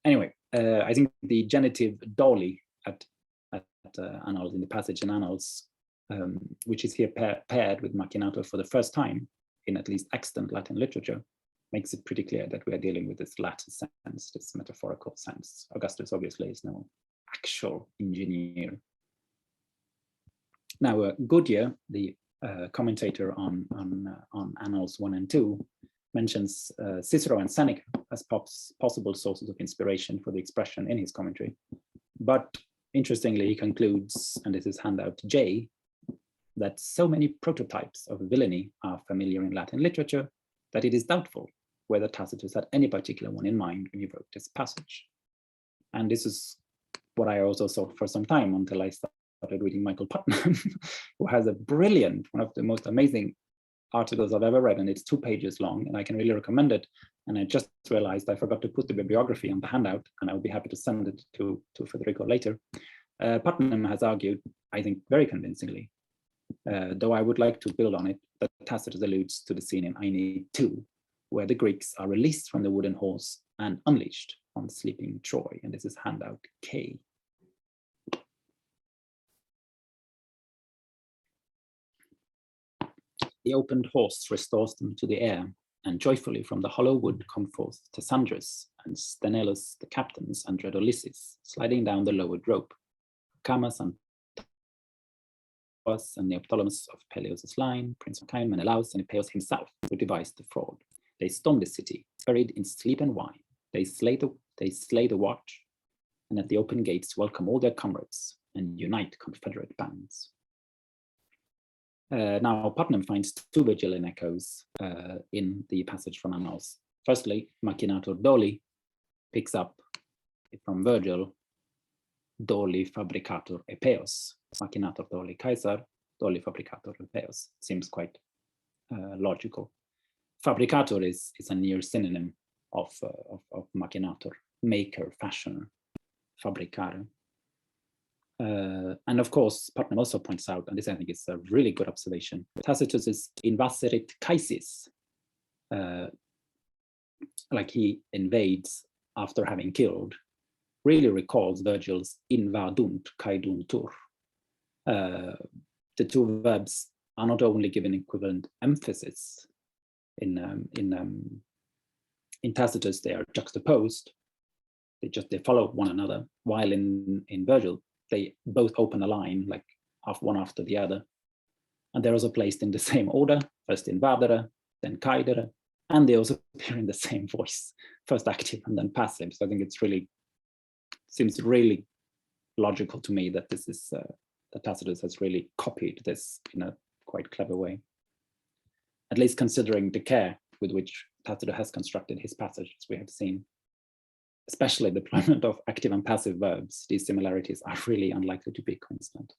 Anyway, I think the genitive doli at Annals, in the passage in Annals, which is here paired with machinator for the first time in at least extant Latin literature, makes it pretty clear that we are dealing with this latter sense, this metaphorical sense. Augustus obviously is no actual engineer. Now, Goodyear, the commentator on Annals 1 and 2, mentions Cicero and Seneca as possible sources of inspiration for the expression in his commentary. But interestingly, he concludes, and this is handout J, that so many prototypes of villainy are familiar in Latin literature that it is doubtful whether Tacitus had any particular one in mind when he wrote this passage. And this is what I also thought for some time until I started reading Michael Putnam, who has a brilliant, one of the most amazing articles I've ever read, and it's 2 pages long, and I can really recommend it. And I just realized I forgot to put the bibliography on the handout, and I would be happy to send it to Federico later. Putnam has argued, I think very convincingly, though I would like to build on it, that Tacitus alludes to the scene in Aeneid 2, where the Greeks are released from the wooden horse and unleashed on sleeping Troy, and this is handout K. The opened horse restores them to the air, and joyfully from the hollow wood come forth Cassandrus and Sthenelus, the captains, and dread Ulysses, sliding down the lowered rope. Camas and Neoptolemus of Peleus' line, Prince of Chion, Menelaus, and Epeus himself, who devised the fraud. They storm the city, buried in sleep and wine. They slay the watch, and at the open gates welcome all their comrades and unite confederate bands. Now, Putnam finds 2 Virgilian echoes in the passage from Annals. Firstly, Machinator doli picks up from Virgil, doli fabricator Epeus. Machinator doli Caesar, doli fabricator Epeus. Seems quite logical. Fabricator is a near synonym of machinator, maker, fashioner, fabricare. And of course, Putnam also points out, and this I think is a really good observation, Tacitus's invaserit caesis, like he invades after having killed, really recalls Virgil's invadunt caeduntur. The 2 verbs are not only given equivalent emphasis in in Tacitus, they are juxtaposed. They follow one another, while in Virgil, they both open a line, like one after the other. And they're also placed in the same order, first in vadere, then caedere, and they also appear in the same voice, first active and then passive. So I think seems really logical to me that this is that Tacitus has really copied this in a quite clever way, at least considering the care with which Tacitus has constructed his passages. We have seen, especially the deployment of active and passive verbs, these similarities are really unlikely to be coincidental.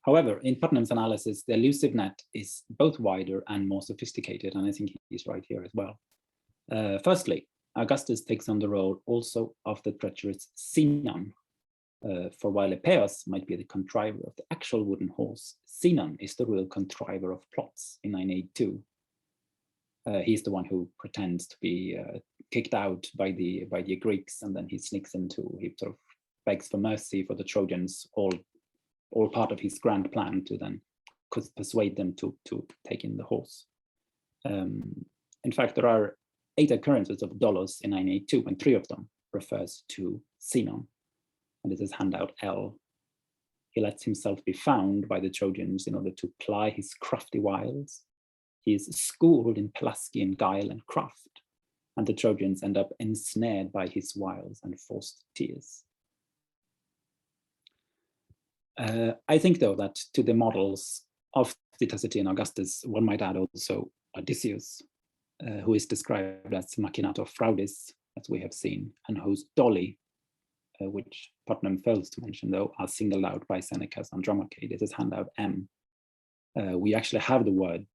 However, in Putnam's analysis, the elusive net is both wider and more sophisticated, and I think he's right here as well. Firstly, Augustus takes on the role also of the treacherous Sinon, for while Epeus might be the contriver of the actual wooden horse, Sinon is the real contriver of plots in 982. He's the one who pretends to be kicked out by the Greeks, and then he sneaks into, he sort of begs for mercy for the Trojans, all part of his grand plan to then persuade them to take in the horse. In fact, there are 8 occurrences of dolos in 982, and 3 of them refers to Sinon. And this is handout L. He lets himself be found by the Trojans in order to ply his crafty wiles. He is schooled in Pelasgian guile and craft, and the Trojans end up ensnared by his wiles and forced tears. I think, though, that to the models of the Tacitian Augustus, one might add also Odysseus, who is described as Machinator fraudis, as we have seen, and whose doli, which Putnam fails to mention, though, are singled out by Seneca's Andromache. This is handout M. We actually have the word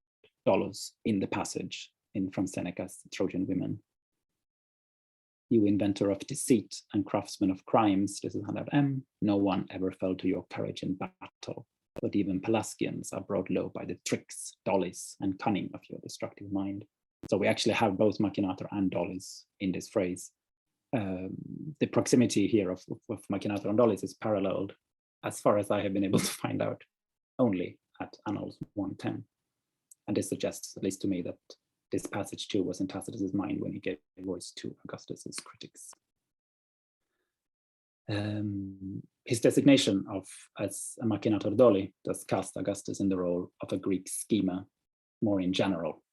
dolos in the passage from Seneca's Trojan Women. You inventor of deceit and craftsman of crimes, this is handout M, no one ever fell to your courage in battle, but even Pelasgians are brought low by the tricks, dolis, and cunning of your destructive mind. So we actually have both Machinator and dolis in this phrase. The proximity here of Machinator and dolis is paralleled, as far as I have been able to find out, only at Annals 110. And this suggests, at least to me, that this passage too was in Tacitus's mind when he gave voice to Augustus's critics. His designation as a Machinator doli does cast Augustus in the role of a Greek schemer more in general.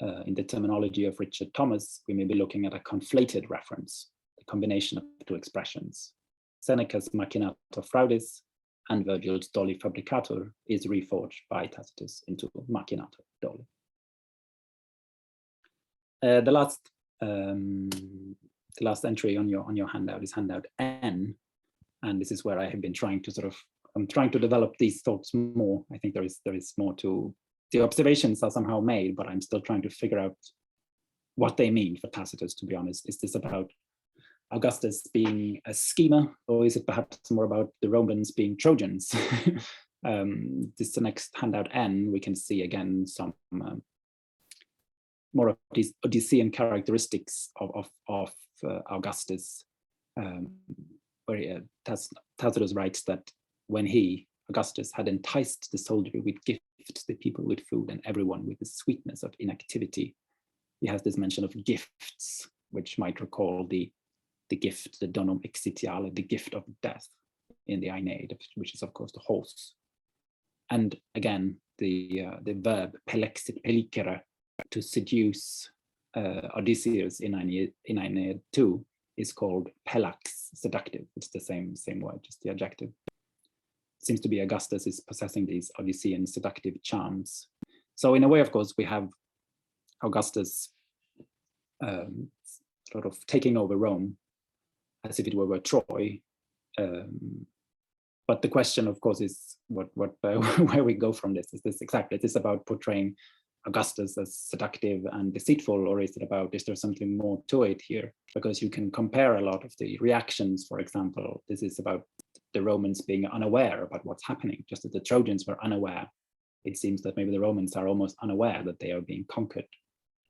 In the terminology of Richard Thomas, we may be looking at a conflated reference, a combination of 2 expressions. Seneca's Machinator fraudis and Virgil's doli fabricator is reforged by Tacitus into Machinator doli. The last entry on your handout is handout N, and this is where I have been trying to I'm trying to develop these thoughts more. I think there is more to, the observations are somehow made, but I'm still trying to figure out what they mean for Tacitus, to be honest. Is this about Augustus being a schemer, or is it perhaps more about the Romans being Trojans? This is the next handout N. We can see again some more of these Odyssean characteristics of Augustus, where Tacitus writes that when Augustus, had enticed the soldiery with gifts, the people with food, and everyone with the sweetness of inactivity, he has this mention of gifts, which might recall the gift, the donum exitiale, the gift of death in the Aeneid, which is of course the horse. And again, the verb pelexit pelicere, to seduce Odysseus in Aeneid 2 is called pelax, seductive. It's the same word, just the adjective. It seems to be Augustus is possessing these Odyssean seductive charms. So in a way, of course, we have Augustus sort of taking over Rome as if it were Troy. But the question, of course, is where we go from this. Is this about portraying Augustus as seductive and deceitful, or is there something more to it here? Because you can compare a lot of the reactions. For example, this is about the Romans being unaware about what's happening, just as the Trojans were unaware. It seems that maybe the Romans are almost unaware that they are being conquered,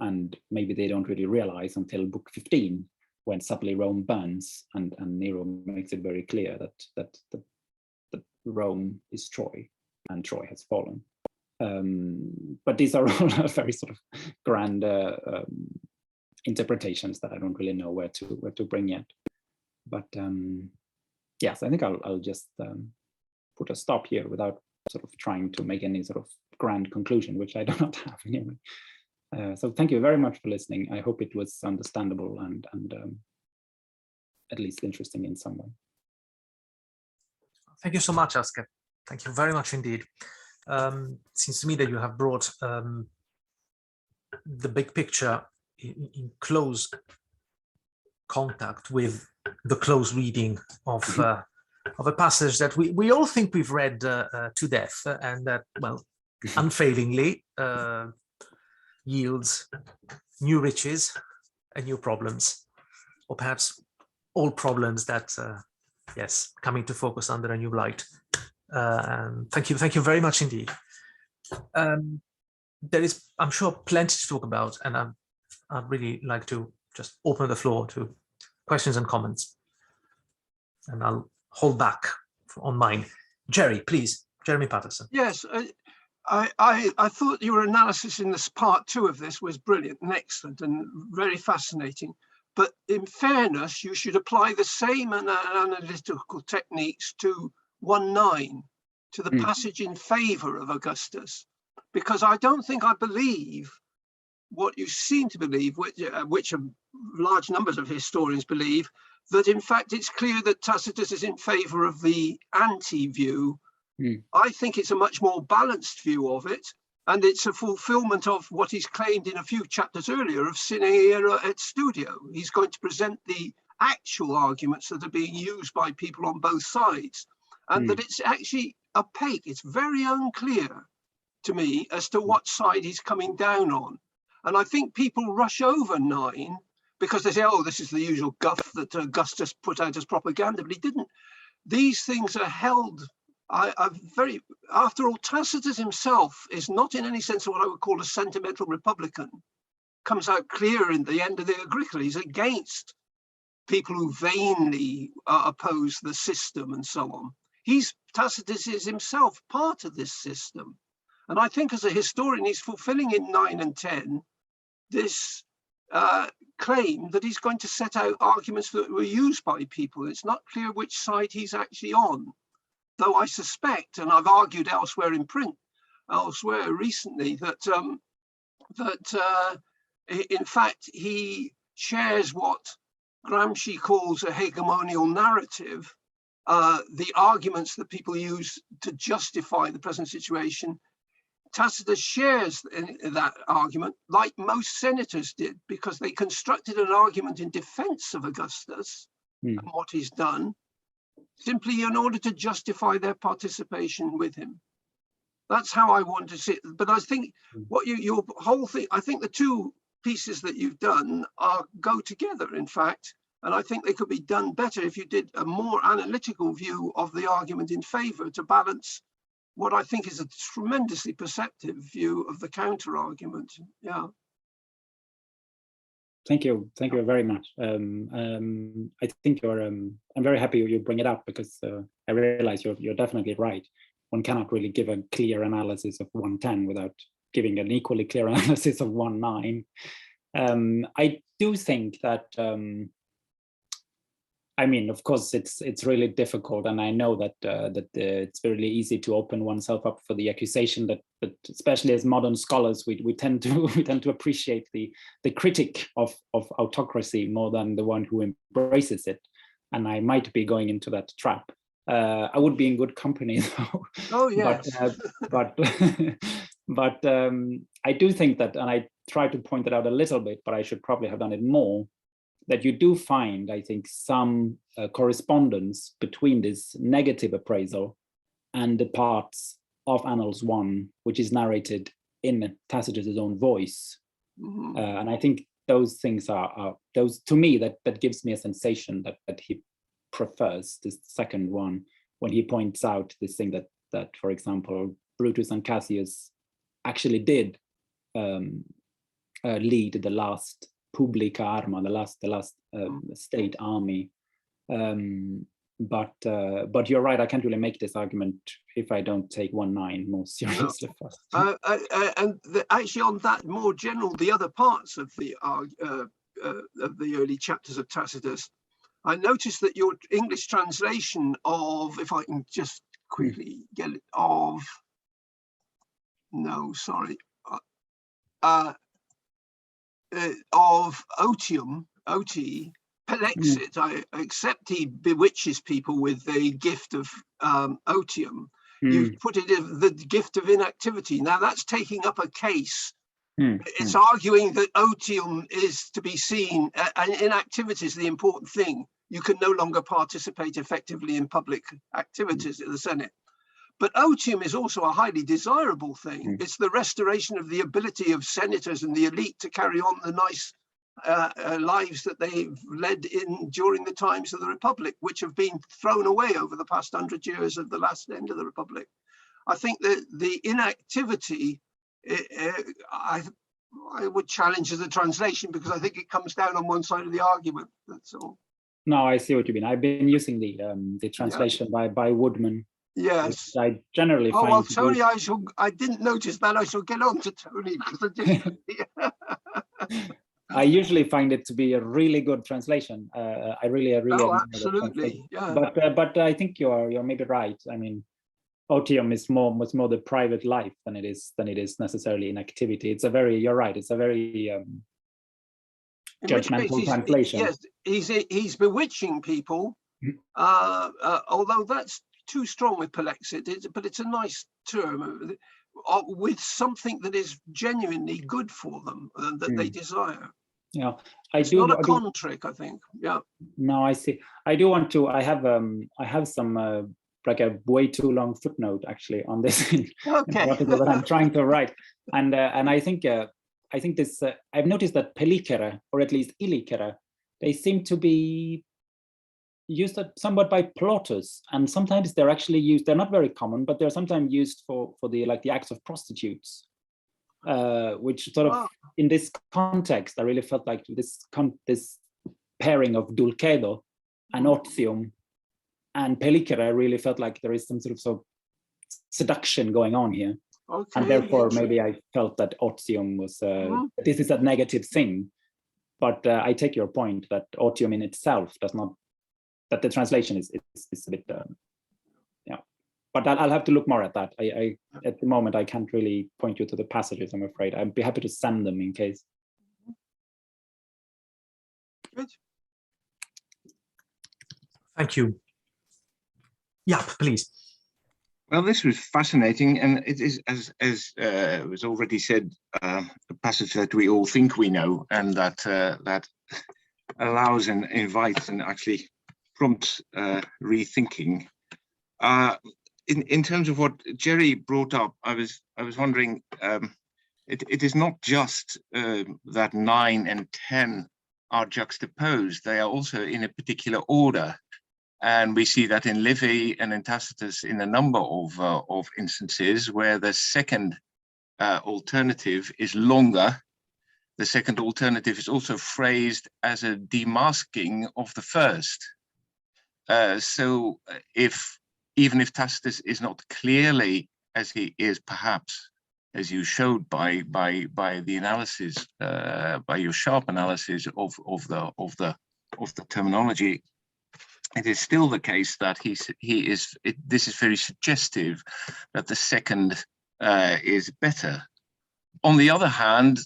and maybe they don't really realize until book 15, when suddenly Rome burns and Nero makes it very clear that Rome is Troy and Troy has fallen. But these are all very sort of grand interpretations that I don't really know where to bring yet. But yes, I think I'll just put a stop here without sort of trying to make any sort of grand conclusion, which I do not have anyway. So thank you very much for listening. I hope it was understandable and at least interesting in some way. Thank you so much, Aske. Thank you very much indeed. It seems to me that you have brought the big picture in close contact with the close reading of a passage that we all think we've read to death, and that, well, unfailingly yields new riches and new problems, or perhaps all problems that, yes, coming to focus under a new light. Thank you very much indeed. There is, I'm sure, plenty to talk about, and I'd really like to just open the floor to questions and comments, and I'll hold back on mine. Jerry, please. Jeremy Patterson. Yes, I thought your analysis in this part 2 of this was brilliant and excellent and very fascinating. But in fairness, you should apply the same analytical techniques to 1:9, to the passage in favor of Augustus, because I don't think I believe what you seem to believe, which large numbers of historians believe, that in fact it's clear that Tacitus is in favor of the anti-view. I think it's a much more balanced view of it, and it's a fulfillment of what he's claimed in a few chapters earlier of sine ira et studio. He's going to present the actual arguments that are being used by people on both sides, and that it's actually opaque. It's very unclear to me as to what side he's coming down on. And I think people rush over 9 because they say, oh, this is the usual guff that Augustus put out as propaganda, but he didn't. These things are held. After all, Tacitus himself is not in any sense what I would call a sentimental Republican. Comes out clear in the end of the Agricola. He's against people who vainly oppose the system and so on. Tacitus is himself part of this system. And I think as a historian, he's fulfilling in 9 and 10 this claim that he's going to set out arguments that were used by people. It's not clear which side he's actually on. Though I suspect, and I've argued elsewhere in print, elsewhere recently, that in fact he shares what Gramsci calls a hegemonial narrative, the arguments that people use to justify the present situation. Tacitus shares in that argument, like most senators did, because they constructed an argument in defense of Augustus and what he's done, simply in order to justify their participation with him. That's how I want to see it. But I think what your whole thing, I think the 2 pieces that you've done go together, in fact, and I think they could be done better if you did a more analytical view of the argument in favor to balance what I think is a tremendously perceptive view of the counter argument. Yeah. Thank you very much. I think I'm very happy you bring it up, because I realize you're definitely right. One cannot really give a clear analysis of 1:10 without giving an equally clear analysis of 1:9. I do think that, I mean, of course, it's really difficult, and I know that it's really easy to open oneself up for the accusation that especially as modern scholars, we tend to appreciate the critic of autocracy more than the one who embraces it, and I might be going into that trap. I would be in good company though. Oh yes. but I do think that, and I try to point it out a little bit, but I should probably have done it more, that you do find, I think, some correspondence between this negative appraisal and the parts of Annals 1, which is narrated in Tacitus's own voice. And I think those things are those, to me, that gives me a sensation that he prefers this second one, when he points out this thing that for example, Brutus and Cassius actually did lead the last publica arma, the last state army, but you're right. I can't really make this argument if I don't take 1.9 more seriously first. Actually, on that more general, the other parts of the early chapters of Tacitus, I noticed that your English translation of, if I can just quickly get it, of, no, sorry, of otium, ot, Pelexit, I accept he bewitches people with the gift of otium. You put it in the gift of inactivity. Now that's taking up a case. It's arguing that otium is to be seen, and inactivity is the important thing. You can no longer participate effectively in public activities in the Senate. But otium is also a highly desirable thing. It's the restoration of the ability of senators and the elite to carry on the nice lives that they've led during the times of the Republic, which have been thrown away over the past 100 years of the last end of the Republic. I think that the inactivity, I would challenge as a translation, because I think it comes down on one side of the argument. That's all. No, I see what you mean. I've been using the translation by Woodman. Yes. I generally find. Oh well, Tony, I didn't notice that. I shall get on to Tony because I didn't. I usually find it to be a really good translation. I really. Oh, absolutely. Yeah. But I think you're maybe right. I mean, otium is much more the private life than it is necessarily in activity. It's a very. You're right. It's a very judgmental translation. Yes, he's bewitching people. Although that's too strong with Pelexit, but it's a nice term with something that is genuinely good for them that they desire. Yeah, it's not a con trick, I think. Yeah. No, I see. I do want to. I have some like a way too long footnote actually on this article that I'm trying to write, and I think this. I've noticed that pelicere, or at least illicere, they seem to be used somewhat by plotters, and sometimes they're actually used. They're not very common, but they're sometimes used for the acts of prostitutes, which sort of in this context, I really felt like this pairing of dulcedo and otium and pelicere, I really felt like there is some sort of seduction going on here. Okay, and therefore maybe I felt that otium was this is a negative thing, but I take your point that otium in itself does not. That the translation is a bit, but I'll have to look more at that. I at the moment I can't really point you to the passages. I'm afraid. I'd be happy to send them in case. Good. Thank you. Yeah, please. Well, this was fascinating, and it is, as was already said, a passage that we all think we know, and that allows and invites and actually prompts rethinking. In terms of what Jerry brought up, I was wondering, it is not just that 9 and 10 are juxtaposed; they are also in a particular order, and we see that in Livy and in Tacitus in a number of instances where the second alternative is longer. The second alternative is also phrased as a demasking of the first. So even if Tacitus is not clearly, as he is perhaps, as you showed by the analysis, by your sharp analysis of the terminology, it is still the case that this is very suggestive that the second is better. On the other hand,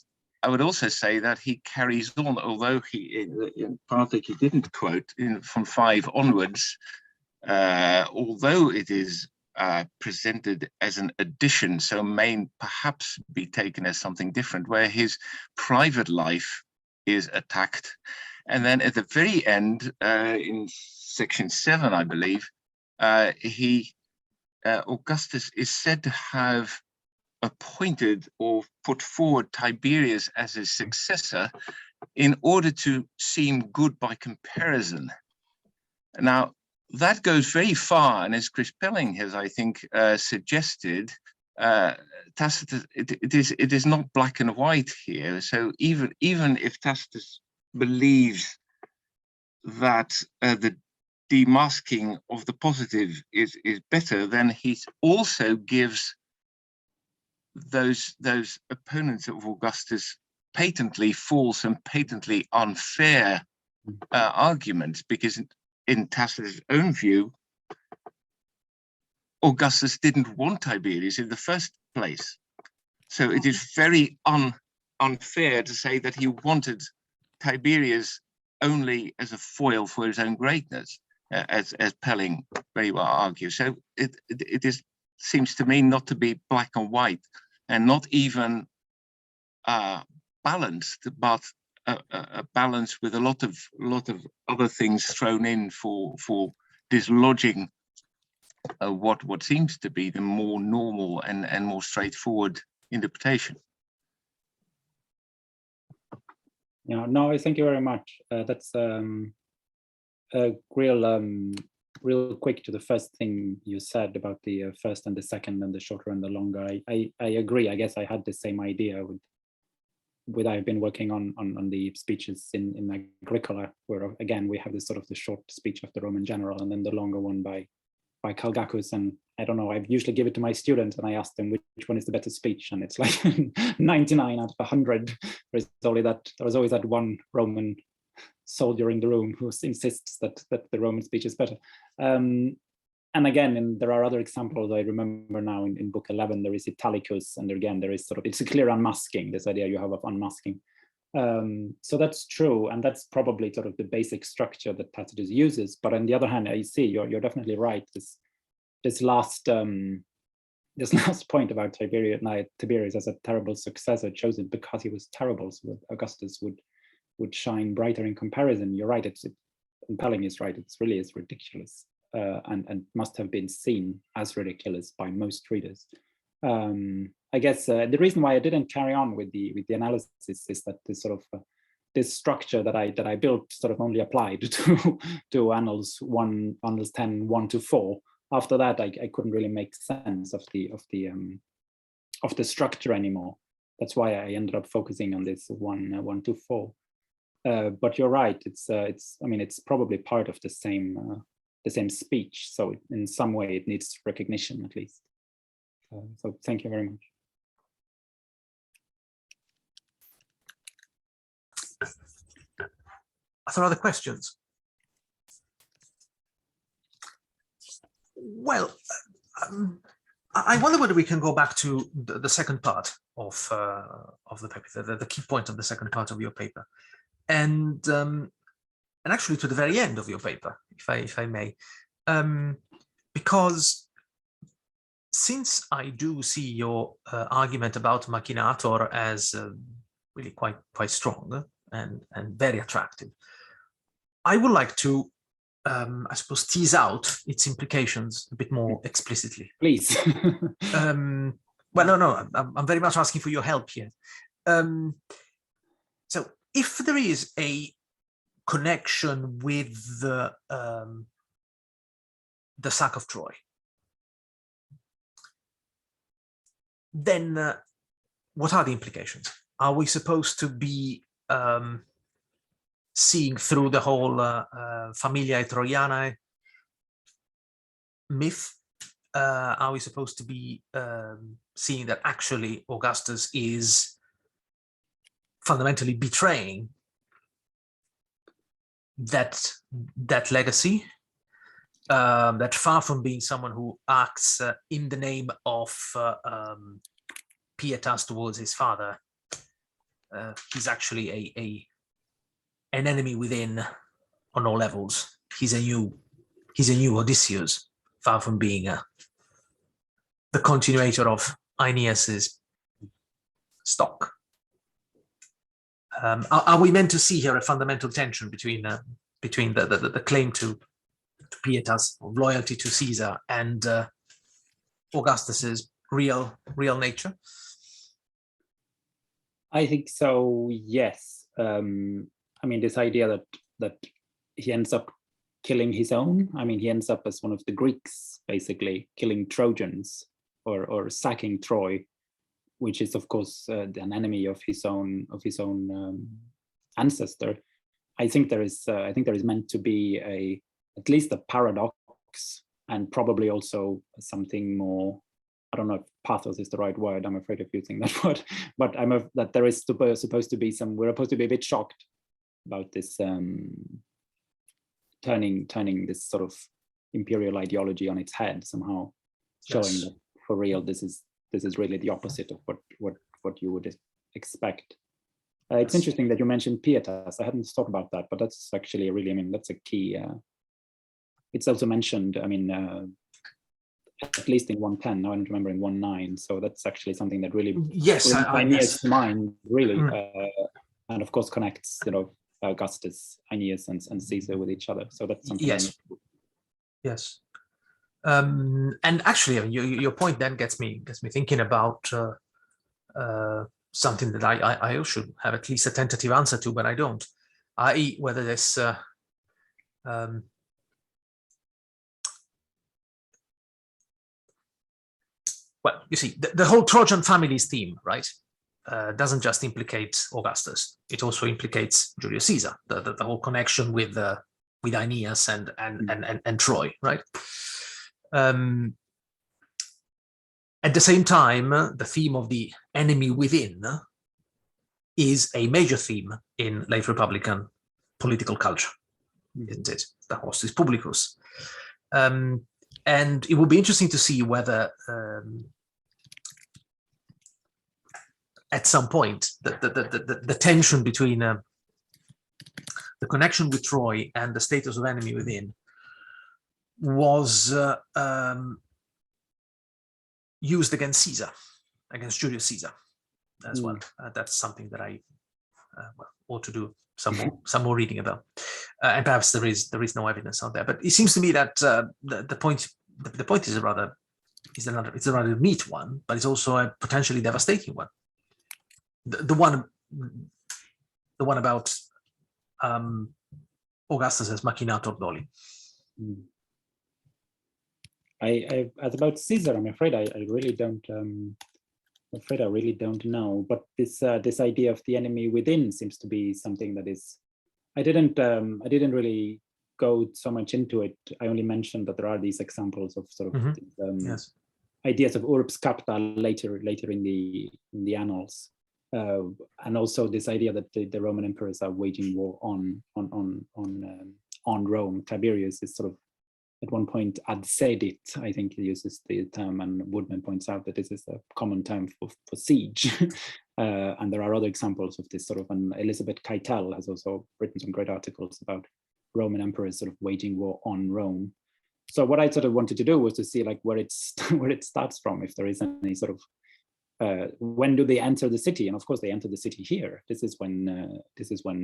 I would also say that he carries on, although in part that he didn't quote from 5 onwards, although it is presented as an addition, so may perhaps be taken as something different, where his private life is attacked. And then at the very end, in section 7, I believe, Augustus is said to have appointed or put forward Tiberius as his successor in order to seem good by comparison. Now, that goes very far, and as Chris Pelling has, I think, suggested, Tacitus, it is not black and white here. So even if Tacitus believes that the demasking of the positive is better, then he also gives those opponents of Augustus patently false and patently unfair arguments, because in Tacitus' own view, Augustus didn't want Tiberius in the first place. So it is very unfair to say that he wanted Tiberius only as a foil for his own greatness, as Pelling very well argues. So it seems to me not to be black and white, and not even balanced, but a balance with a lot of other things thrown in for dislodging what seems to be the more normal and more straightforward interpretation. Yeah, no, thank you very much. That's real quick to the first thing you said about the first and the second and the shorter and the longer. I agree. I guess I had the same idea with I've been working on the speeches in Agricola, where again we have this sort of the short speech of the Roman general and then the longer one by Calgacus. And I don't know, I usually give it to my students and I ask them which one is the better speech, and it's like 99 out of 100. There was always that one Roman soldier in the room who insists that the Roman speech is better. And again, there are other examples. I remember now in book 11, there is Italicus, and again, there is sort of, it's a clear unmasking, this idea you have of unmasking. So that's true, and that's probably sort of the basic structure that Tacitus uses. But on the other hand, I see you're definitely right. This last point about Tiberius as a terrible successor chosen because he was terrible, so that Augustus would shine brighter in comparison. You're right. And Pelling is right. It's really is ridiculous, and must have been seen as ridiculous by most readers. I guess the reason why I didn't carry on with the analysis is that this sort of this structure that I built sort of only applied to Annals 10, 1-4. After that, I couldn't really make sense of the structure anymore. That's why I ended up focusing on this 1-4. But you're right. I mean, it's probably part of the same speech. So in some way, it needs recognition at least. So thank you very much. Are there other questions? Well, I wonder whether we can go back to the second part of the paper, the key point of the second part of your paper, and actually to the very end of your paper, if I may, because since I do see your argument about Machinator as really quite strong and very attractive, I would like to, I suppose, tease out its implications a bit more explicitly. Please. Well, no, I'm very much asking for your help here. So if there is a connection with the sack of Troy, then what are the implications? Are we supposed to be seeing through the whole Familiae Troianae myth? Are we supposed to be seeing that actually Augustus is fundamentally betraying that legacy? That far from being someone who acts in the name of pietas towards his father, he's actually an enemy within on all levels. He's a new Odysseus, far from being the continuator of Aeneas's stock. Are we meant to see here a fundamental tension between the claim to pietas, of loyalty to Caesar, and Augustus's real nature? I think so, yes. I mean, this idea that he ends up killing his own. I mean, he ends up as one of the Greeks, basically killing Trojans or sacking Troy, which is of course an enemy of his own ancestor. I think there is meant to be at least a paradox, and probably also something more. I don't know if pathos is the right word. I'm afraid of using that word, but that there is supposed to be some. We're supposed to be a bit shocked about this turning this sort of imperial ideology on its head somehow, showing that for real this is really the opposite of what you would expect. It's interesting that you mentioned pietas. I hadn't thought about that, but that's actually really, I mean, that's a key. It's also mentioned, I mean, at least in 110, now I don't remember in 19, so that's actually something that really yes, brings to mind, really, and of course connects, you know, Augustus, Aeneas, and Caesar with each other. So that's something. Yes. And actually, I mean, your point then gets me thinking about something that I should have at least a tentative answer to, but I don't. I.e., whether this well, you see, the whole Trojan family's theme, right, doesn't just implicate Augustus; it also implicates Julius Caesar. The whole connection with Aeneas and Troy, right? At the same time, the theme of the enemy within is a major theme in late Republican political culture, isn't it? The hostis publicus. And it will be interesting to see whether at some point the tension between the connection with Troy and the status of enemy within was used against Caesar, against Julius Caesar as well. That's something that I ought to do some more reading about, and perhaps there is no evidence out there. But it seems to me that the point is a rather neat one, but it's also a potentially devastating one. The one about Augustus as Machinator doli. As about Caesar, I'm afraid I really don't. I really don't know. But this idea of the enemy within seems to be something that is. I didn't really go so much into it. I only mentioned that there are these examples of sort of ideas of urbs capta later in the Annals, and also this idea that the Roman emperors are waging war on Rome. Tiberius is sort of at one point adsedit, I think he uses the term, and Woodman points out that this is a common term for siege. And there are other examples of this sort of, and Elizabeth Keitel has also written some great articles about Roman emperors sort of waging war on Rome. So what I sort of wanted to do was to see like where it starts from, if there is any sort of, when do they enter the city? And of course they enter the city here. This is when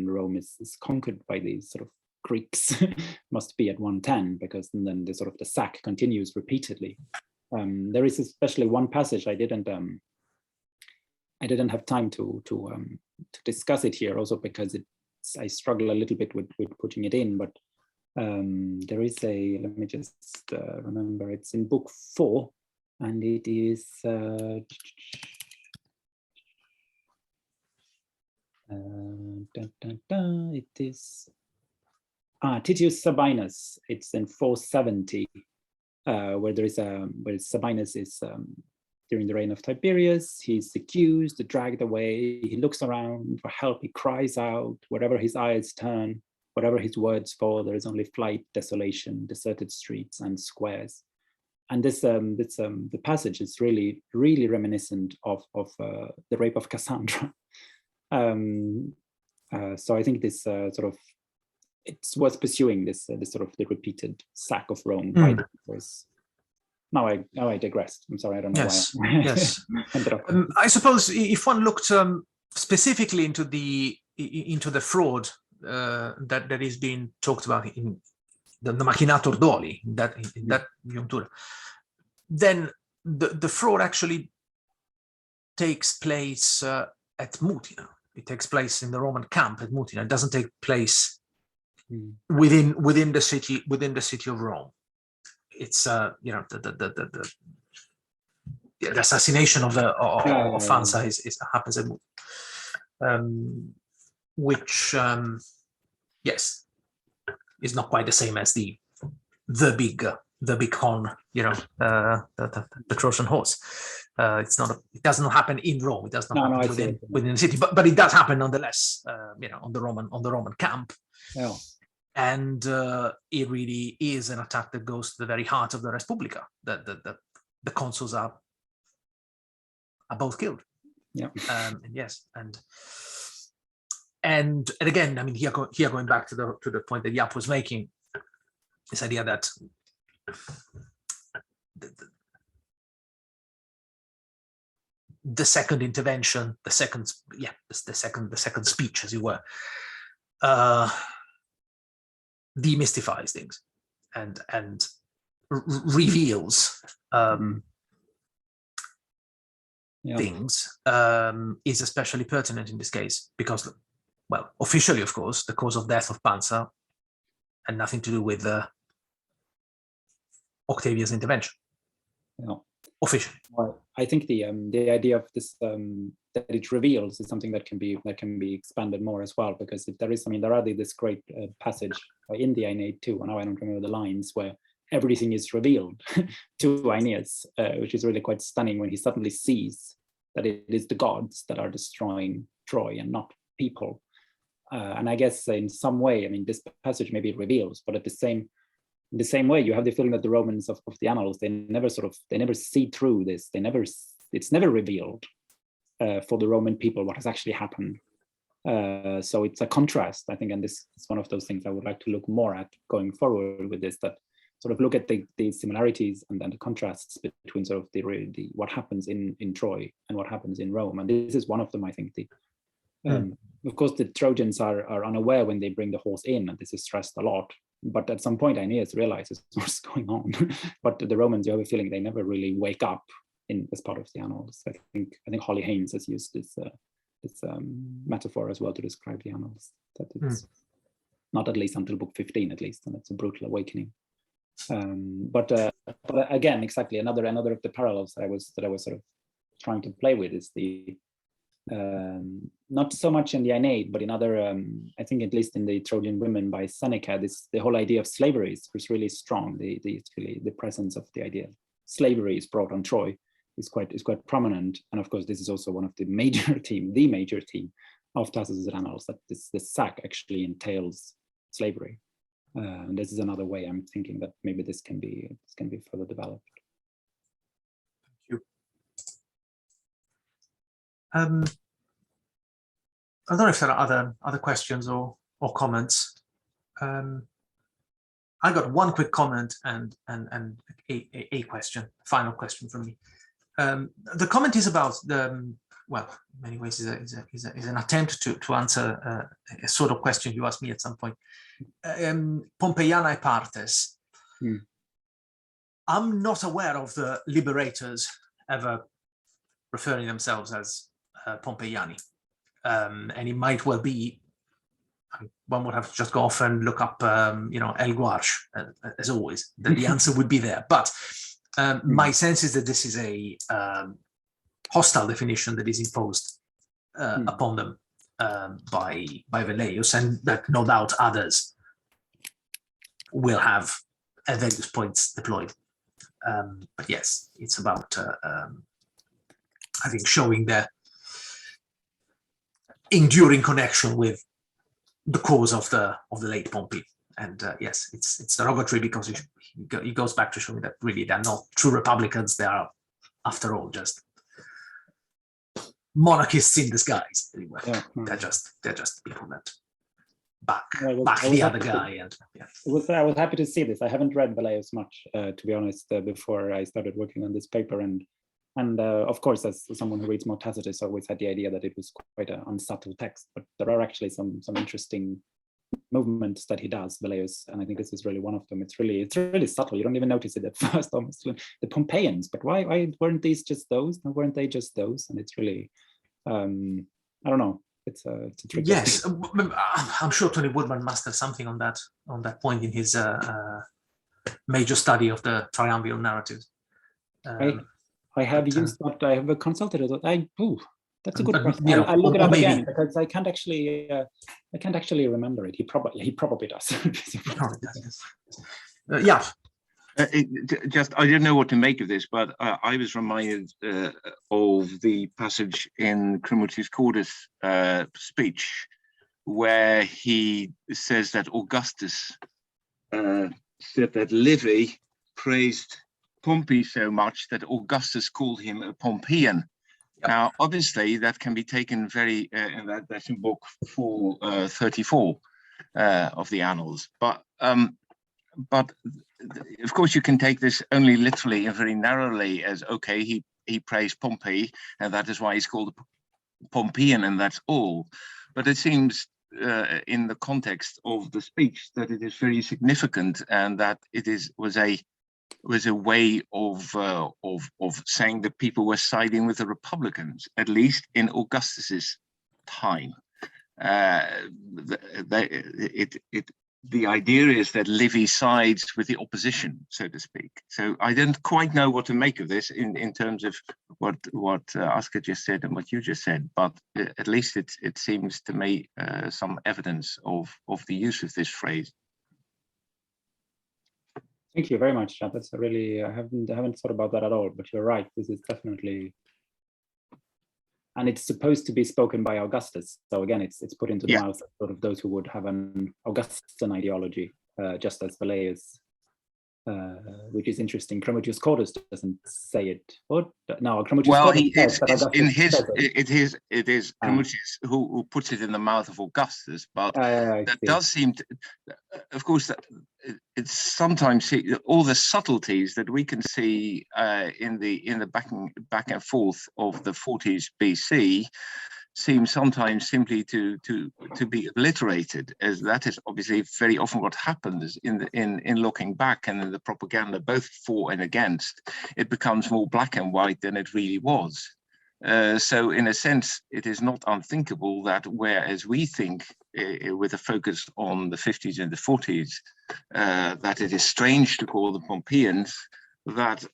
Rome is conquered by these sort of Greeks, must be at 110, because then the sort of the sack continues repeatedly. There is especially one passage I didn't have time to discuss it here, also because I struggle a little bit with putting it in, but there is let me just remember, it's in book 4, and it is it is Titius Sabinus. It's in 470, where Sabinus is during the reign of Tiberius. He's accused, dragged away. He looks around for help. He cries out. Wherever his eyes turn, whatever his words fall, there is only flight, desolation, deserted streets and squares. And the passage is really, really reminiscent of the rape of Cassandra. So I think this sort of, it's worth pursuing this sort of the repeated sack of Rome by the emperors. Now I digressed. I'm sorry, I don't know why. Yes. I suppose if one looked specifically into the fraud that is being talked about in the Machinator doli, in that Juntura, then the fraud actually takes place at Mutina. It takes place in the Roman camp at Mutina. It doesn't take place within the city of Rome. It's the assassination of Fansa happens at Mutina, which yes, is not quite the same as the the big horn, the Trojan horse. It's not. It does not happen in Rome. It does not happen within the city, but it does happen nonetheless. On the Roman camp. Yeah. And it really is an attack that goes to the very heart of the Respublica. The consuls are both killed. Yeah. And yes, and again, I mean, here going back to the point that Jaap was making, this idea that the second intervention, the second speech, as you were, demystifies things and reveals things, is especially pertinent in this case because, well, officially, of course, the cause of death of Pansa had nothing to do with Octavia's intervention. Yeah. Officially. Well, I think the idea of this that it reveals is something that can be expanded more as well, because if there is, I mean, there are this great passage in the Aeneid too, and now I don't remember the lines, where everything is revealed to Aeneas, which is really quite stunning when he suddenly sees that it is the gods that are destroying Troy and not people. And I guess in some way, I mean, this passage maybe reveals, but in the same way, you have the feeling that the Romans of the Annals, they never see through this. It's never revealed for the Roman people what has actually happened. So it's a contrast, I think, and this is one of those things I would like to look more at going forward with this, that sort of look at the similarities and then the contrasts between sort of the what happens in Troy and what happens in Rome. And this is one of them, I think. Of course, the Trojans are unaware when they bring the horse in, and this is stressed a lot. But at some point, Aeneas realizes what's going on. But the Romans, you have a feeling they never really wake up as part of the Annals. I think Holly Haynes has used this metaphor as well to describe the Annals. That it's not at least until book 15, at least, and it's a brutal awakening. But again, exactly another of the parallels that I was sort of trying to play with is the not so much in the Aeneid, but in other, I think at least in the Trojan Women by Seneca, the whole idea of slavery is really strong. The presence of the idea slavery is brought on Troy is quite prominent, and of course this is also one of the major theme of Tacitus' Annals, that this sack actually entails slavery. And this is another way I'm thinking that maybe this can be further developed. I don't know if there are other questions or comments. I got one quick comment and a question, final question from me. The comment is about well, in many ways is an attempt to answer a sort of question you asked me at some point. Pompeianae partes. I'm not aware of the liberators ever referring themselves as Pompeiani, and it might well be. One would have to just go off and look up, El Guarch, as always. The answer would be there. But my sense is that this is a hostile definition that is imposed upon them by Velleius, and that no doubt others will have at various points deployed. But yes, it's about I think showing their enduring connection with the cause of the late Pompey. And yes, it's derogatory because he goes back to showing that really they're not true republicans. They are, after all, just monarchists in disguise. Anyway, yeah. They're just people that back the other guy. And yeah. I was happy to see this. I haven't read Velleius much, to be honest, before I started working on this paper. And of course, as someone who reads more Tacitus, I always had the idea that it was quite an unsubtle text. But there are actually some interesting movements that he does, Velleius, and I think this is really one of them. It's really subtle. You don't even notice it at first, almost. The Pompeians, but why weren't these just those? Why weren't they just those? And it's really, I don't know. It's a tricky. Yes, I'm sure Tony Woodman must have something on that point in his major study of the triumviral narratives. I have used that. I have consulted it. That's a good question. I'll look it up again because I can't actually remember it. He probably does. Yeah. I didn't know what to make of this, but I was reminded of the passage in Cremutius Cordus' speech, where he says that Augustus said that Livy praised Pompey so much that Augustus called him a Pompeian. Yep. Now, obviously, that can be taken very, and that's in book 434 of the Annals. But of course, you can take this only literally and very narrowly as, okay, he praised Pompey, and that is why he's called a Pompeian, and that's all. But it seems in the context of the speech that it is very significant, and that it was a way of saying that people were siding with the Republicans, at least in Augustus's time. The idea is that Livy sides with the opposition, so to speak. So I don't quite know what to make of this in terms of what Aske just said and what you just said, but at least it seems to me some evidence of the use of this phrase. Thank you very much. That's a really, I haven't thought about that at all, but you're right. This is definitely, and it's supposed to be spoken by Augustus. So again, it's put into the mouth of sort of those who would have an Augustan ideology, just as Velleius, which is interesting. Cremutius Cordus doesn't say it. What? No, Cremutius Cordus it is Cremutius who puts it in the mouth of Augustus, but that does seem to, of course, that it's sometimes all the subtleties that we can see in the back and forth of the 40s BC seem sometimes simply to be obliterated, as that is obviously very often what happens in looking back, and in the propaganda both for and against. It becomes more black and white than it really was. So in a sense, it is not unthinkable that whereas we think with a focus on the 50s and the 40s, that it is strange to call them Pompeians, that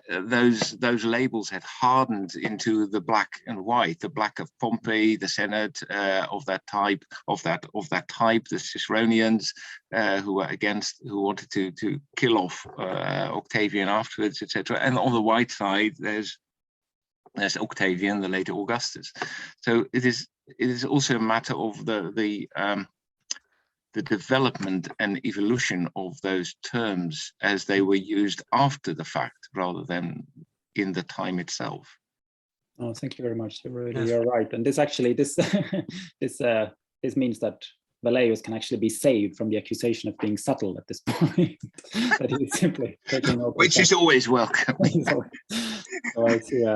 those labels had hardened into the black and white, the black of Pompey, the Senate of that type, the Ciceronians who were who wanted to kill off Octavian afterwards, etc. And on the white side, there's Octavian, the later Augustus. So it is also a matter of the development and evolution of those terms as they were used after the fact rather than in the time itself. Oh, thank you very much. You're right. And this actually, this means that Velleius can actually be saved from the accusation of being subtle at this point. That he is simply taking over. Which is always welcome. So I see.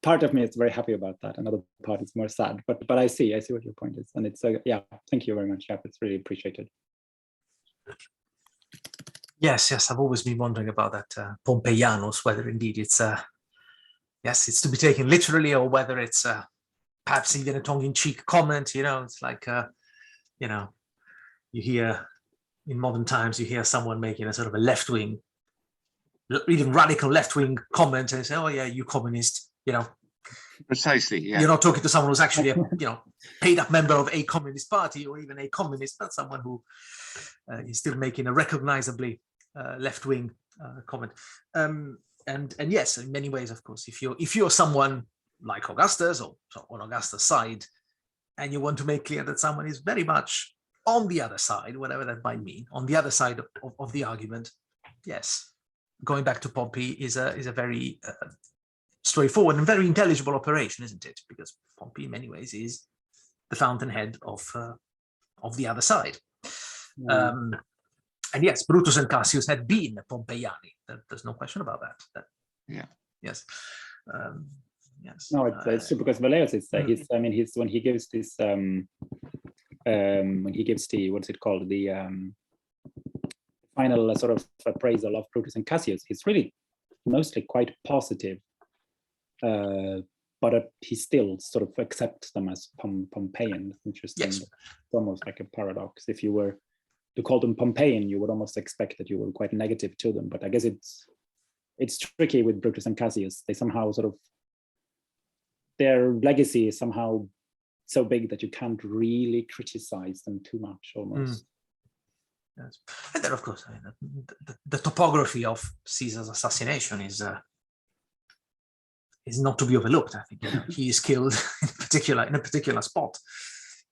Part of me is very happy about that. Another part is more sad. But I see what your point is, and it's yeah. Thank you very much. Yeah, it's really appreciated. Yes. I've always been wondering about that Pompeianus, whether indeed it's it's to be taken literally, or whether it's perhaps even a tongue-in-cheek comment. It's like you hear in modern times, you hear someone making a sort of a left-wing, even radical left-wing comment, and say, "Oh yeah, you communist." Precisely. Yeah. You're not talking to someone who's actually a paid-up member of a communist party, or even a communist, but someone who is still making a recognizably left-wing comment. And yes, in many ways, of course, if you're someone like Augustus or on Augustus' side, and you want to make clear that someone is very much on the other side, whatever that might mean, on the other side of the argument, yes, going back to Pompey is a very straightforward and very intelligible operation, isn't it? Because Pompey, in many ways, is the fountainhead of the other side. And yes, Brutus and Cassius had been Pompeiani. There's no question about that. Yes. Yes. No, it's true, because Velleius is he's when he gives this when he gives the, what's it called, the final sort of appraisal of Brutus and Cassius, he's really mostly quite positive, but he still sort of accepts them as Pompeian. Interesting. Yes. It's almost like a paradox. If you were to call them Pompeian, you would almost expect that you were quite negative to them. But I guess it's tricky with Brutus and Cassius. They somehow sort of, their legacy is somehow so big that you can't really criticize them too much, almost. Yes. And then, of course, I mean, the topography of Caesar's assassination is not to be overlooked. I think he is killed in a particular spot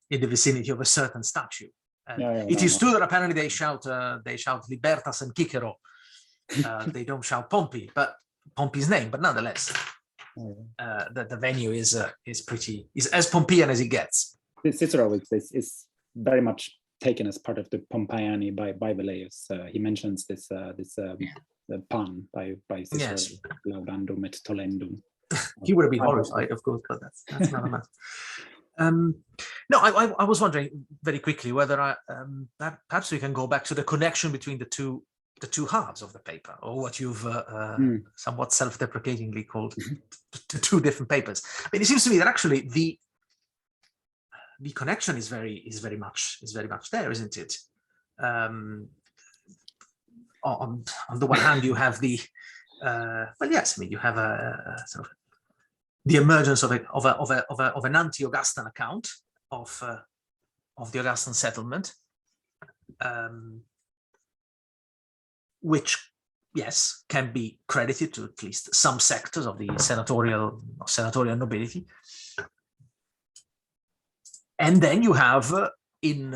in the vicinity of a certain statue. And it is true that apparently they shout Libertas and Cicero. They don't shout Pompey, but Pompey's name. But nonetheless, the venue is as Pompeian as it gets. Cicero is very much taken as part of the Pompeiani by Velleius. He mentions this the pun by Cicero, Yes. Laudandum et tollendum. He would have been horrified, of course, but that's another matter. No, I was wondering very quickly whether perhaps we can go back to the connection between the two halves of the paper, or what you've somewhat self-deprecatingly called the two different papers. I mean, it seems to me that actually the connection is very much there, isn't it? On the one hand, you have the well, yes, I mean, you have a sort of the emergence of an anti-Augustan account of the Augustan settlement, which, yes, can be credited to at least some sectors of the senatorial nobility. And then you have in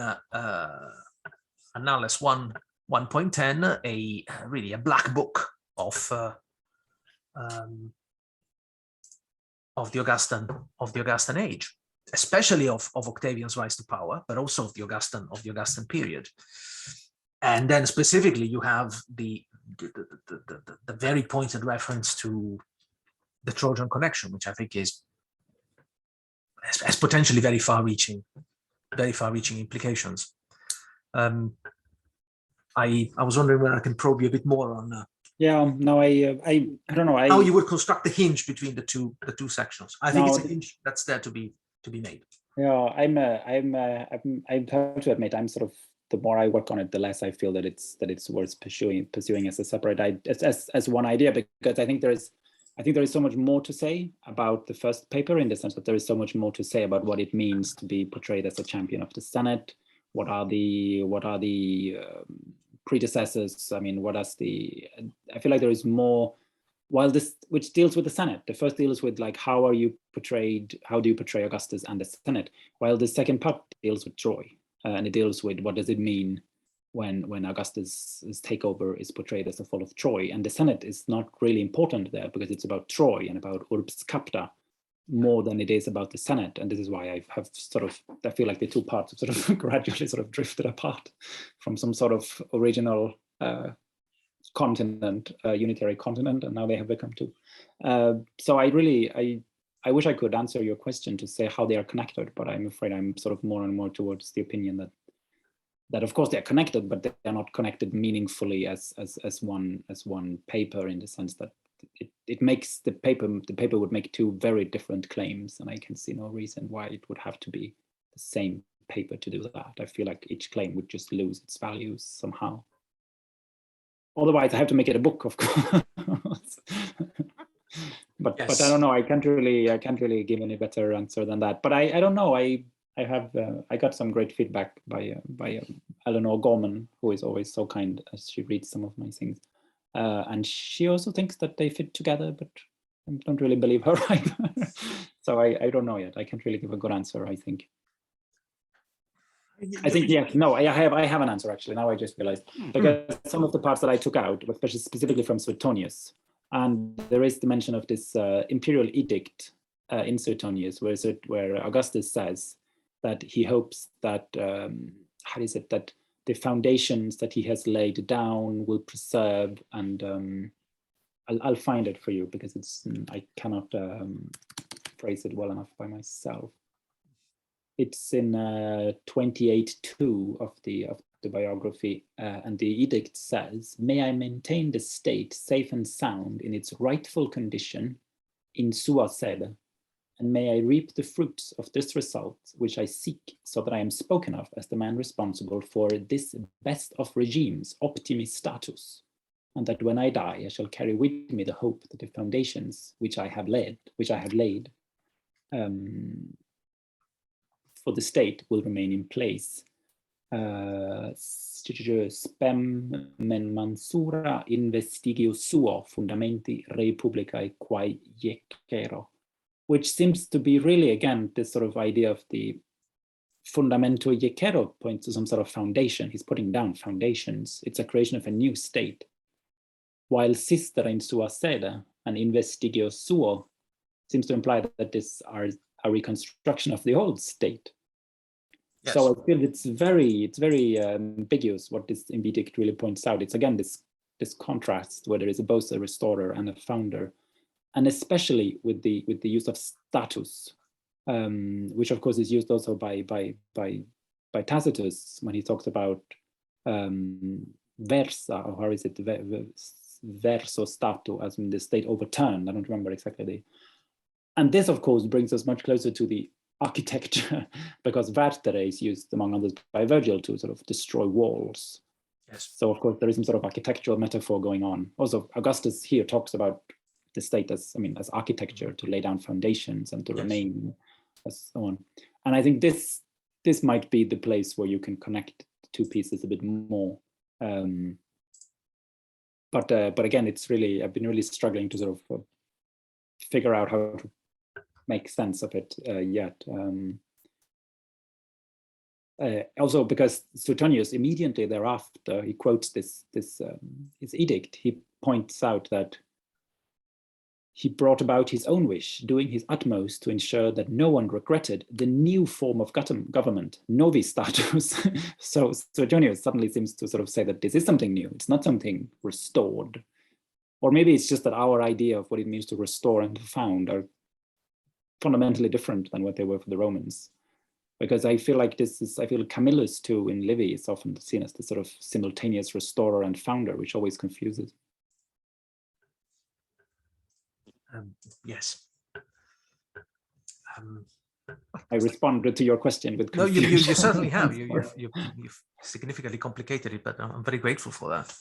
Annals 1.10 really a black book of the Augustan age, especially of Octavian's rise to power, but also of the Augustan period. And then specifically, you have the very pointed reference to the Trojan connection, which I think has potentially very far-reaching implications. I was wondering when I can probe you a bit more on. Yeah, no, I don't know. How you would construct the hinge between the two sections. I think it's a hinge that's there to be made. Yeah, I have to admit, I'm sort of, the more I work on it, the less I feel that it's worth pursuing as a separate as one idea, because I think there is so much more to say about the first paper, in the sense that there is so much more to say about what it means to be portrayed as a champion of the Senate. What are the predecessors? I mean, I feel like there is more, while this, which deals with the Senate. The first deals with like, how do you portray Augustus and the Senate, while the second part deals with Troy, and it deals with what does it mean when Augustus's takeover is portrayed as the fall of Troy. And the Senate is not really important there, because it's about Troy and about Urbs Capta more than it is about the Senate. And this is why I feel like the two parts have sort of gradually sort of drifted apart from some sort of original continent, unitary continent, and now they have become two. So I wish I could answer your question to say how they are connected, but I'm afraid I'm sort of more and more towards the opinion that of course they're connected, but they're not connected meaningfully as one paper, in the sense that it makes the paper would make two very different claims, and I can see no reason why it would have to be the same paper to do that. I feel like each claim would just lose its values somehow. Otherwise, I have to make it a book, of course. But Yes. I don't know. I can't really give any better answer than that. But I don't know. I got some great feedback by Eleanor Gorman, who is always so kind as she reads some of my things, and she also thinks that they fit together, but I don't really believe her either. So I don't know yet. I can't really give a good answer, I think. Yes. No, I have an answer, actually. Now I just realized, because some of the parts that I took out, especially specifically from Suetonius, and there is the mention of this imperial edict in Suetonius, where Augustus says that he hopes that that the foundations that he has laid down will preserve, and I'll find it for you, because I cannot phrase it well enough by myself. It's in 28.2 of the biography, and the edict says, "May I maintain the state safe and sound in its rightful condition in sua sede, and may I reap the fruits of this result which I seek, so that I am spoken of as the man responsible for this best of regimes, optimi status, and that when I die I shall carry with me the hope that the foundations which I have laid for the state will remain in place." spem men mansura investigio suo fundamenti republicae quae iecero, which seems to be really, again, this sort of idea of the fundamento iecero points to some sort of foundation. He's putting down foundations. It's a creation of a new state. While sistere in sua sede, an investigio suo, seems to imply that this are a reconstruction of the old state. Yes. So I feel it's very ambiguous what this edict really points out. It's again this contrast where there is both a restorer and a founder, and especially with the use of status, which of course is used also by Tacitus when he talks about versa, or how is it, verso statu, as in the state overturned. I don't remember exactly and this of course brings us much closer to the architecture, because vertere is used among others by Virgil to sort of destroy walls. Yes. So of course there is some sort of architectural metaphor going on. Also Augustus here talks about the state as architecture, to lay down foundations and to remain, as so on. And I think this might be the place where you can connect the two pieces a bit more. But again, it's really, I've been really struggling to sort of figure out how to make sense of it yet. Also because Suetonius immediately thereafter, he quotes his edict. He points out that he brought about his own wish, doing his utmost to ensure that no one regretted the new form of government, novi status. So Suetonius suddenly seems to sort of say that this is something new. It's not something restored. Or maybe it's just that our idea of what it means to restore and to found are fundamentally different than what they were for the Romans. Because I feel like Camillus too in Livy is often seen as the sort of simultaneous restorer and founder, which always confuses. Yes. I responded to your question with confusion. No, you certainly have. You've significantly complicated it, but I'm very grateful for that.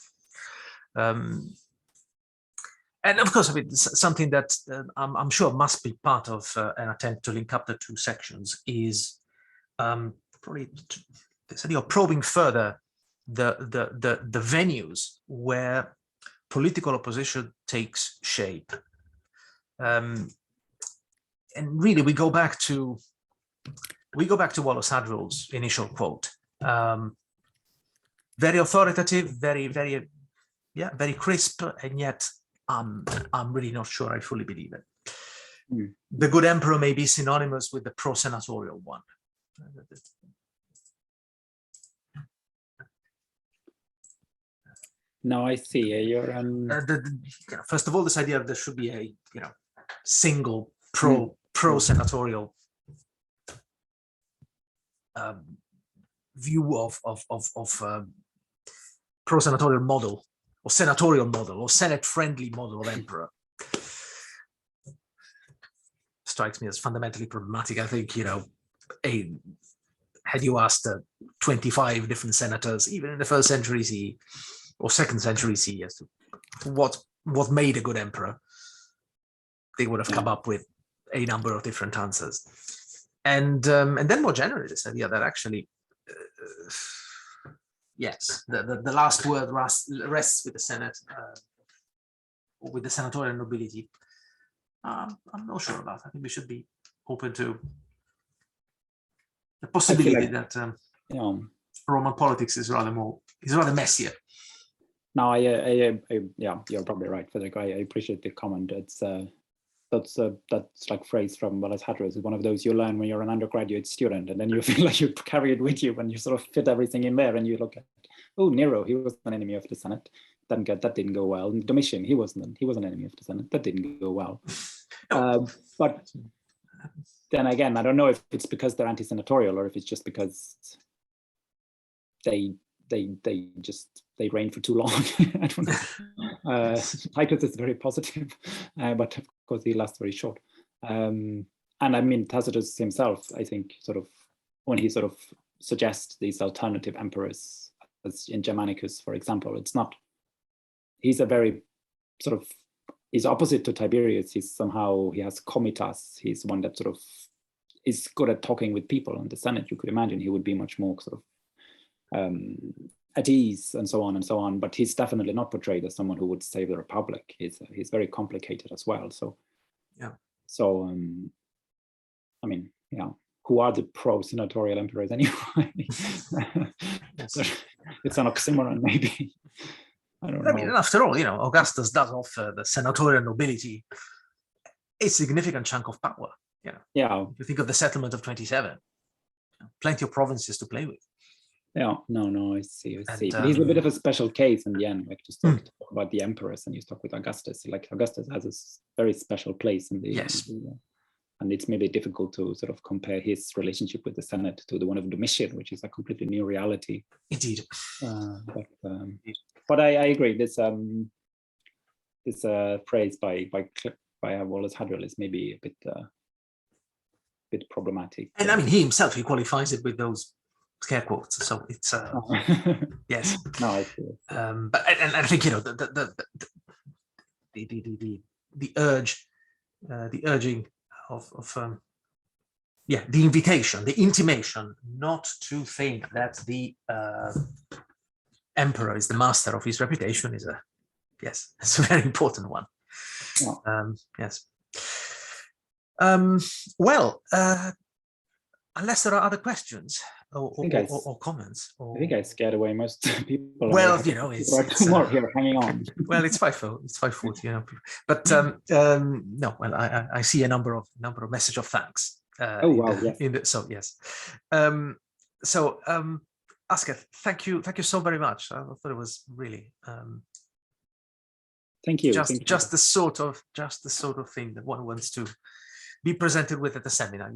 And of course, something that I'm sure must be part of an attempt to link up the two sections is probably this idea of probing further the venues where political opposition takes shape. And really, we go back to Wallace Hadrill's initial quote. Very authoritative, very crisp, and yet I'm really not sure I fully believe it. The good emperor may be synonymous with the pro-senatorial one. No, I see. You're first of all, this idea that there should be a single pro-senatorial view of pro-senatorial model, or senatorial model, or Senate-friendly model of emperor strikes me as fundamentally problematic. I think, had you asked 25 different senators, even in the 1st century CE or 2nd century CE, as to what made a good emperor, they would have come up with a number of different answers. And then more generally, this idea that actually, yes, the last word rests with the Senate, or with the senatorial nobility. I'm not sure about. I think we should be open to the possibility that Roman politics is rather messier. No, yeah, you're probably right, Frederick. I appreciate the comment. It's that's like phrase from Wallace Hadrill. It's one of those you learn when you're an undergraduate student, and then you feel like you carry it with you when you sort of fit everything in there, and you look at, oh, Nero, he was an enemy of the Senate. That didn't go well. And Domitian, he was an enemy of the Senate. That didn't go well. But then again, I don't know if it's because they're anti-senatorial or if it's just because they reign for too long. I don't know. Titus is very positive, but of course he lasts very short. And I mean, Tacitus himself, I think, sort of when he sort of suggests these alternative emperors, as in Germanicus, for example, it's not. He's a very sort of, he's opposite to Tiberius. He has comitas. He's one that sort of is good at talking with people. In the Senate, you could imagine he would be much more sort of at ease and so on and so on. But he's definitely not portrayed as someone who would save the Republic. He's very complicated as well. So yeah. So I mean, yeah. Who are the pro-senatorial emperors anyway? It's an oxymoron, maybe. I don't know. I mean, after all, Augustus does offer the senatorial nobility a significant chunk of power. Yeah. If you think of the settlement of 27, plenty of provinces to play with. Yeah, no, I see. And, but he's a bit of a special case in the end. Like, just talk about the emperors, and you talk with Augustus. Like, Augustus has a very special place in the. Yes. And it's maybe difficult to sort of compare his relationship with the Senate to the one of Domitian, which is a completely new reality. Indeed. But I agree. This phrase by Wallace Hadrill is maybe a bit problematic. And I mean, he himself, he qualifies it with those scare quotes. So it's yes. No, I see. But and I think the urging of the invitation, the intimation not to think that the emperor is the master of his reputation is it's a very important one. Yeah. Yes. Well, unless there are other questions or comments. I think I scared away most people. Well, it's more here hanging on. Well, it's 5:40, But no, well, I see a number of message of thanks. Oh wow! Yes. So yes. Aske, thank you so very much. I thought it was really thank you. Just the sort of thing that one wants to be presented with at the seminar.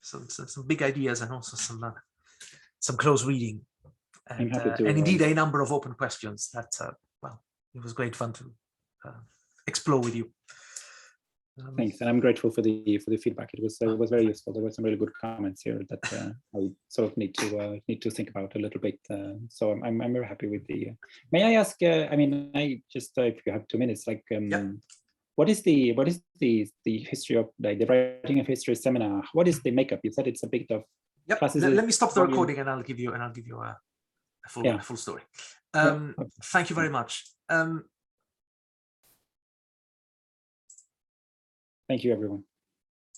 Some big ideas and also some close reading, and indeed a number of open questions that it was great fun to explore with you. Thanks, and I'm grateful for the feedback. It was very useful. There were some really good comments here that I sort of need to think about a little bit. So I'm very happy with the. May I ask? I mean, if you have 2 minutes, like. What is the history of the writing of history seminar? What is the makeup? You said it's a bit of classes. Let me stop the recording and I'll give you a full story. Thank you very much. Thank you, everyone.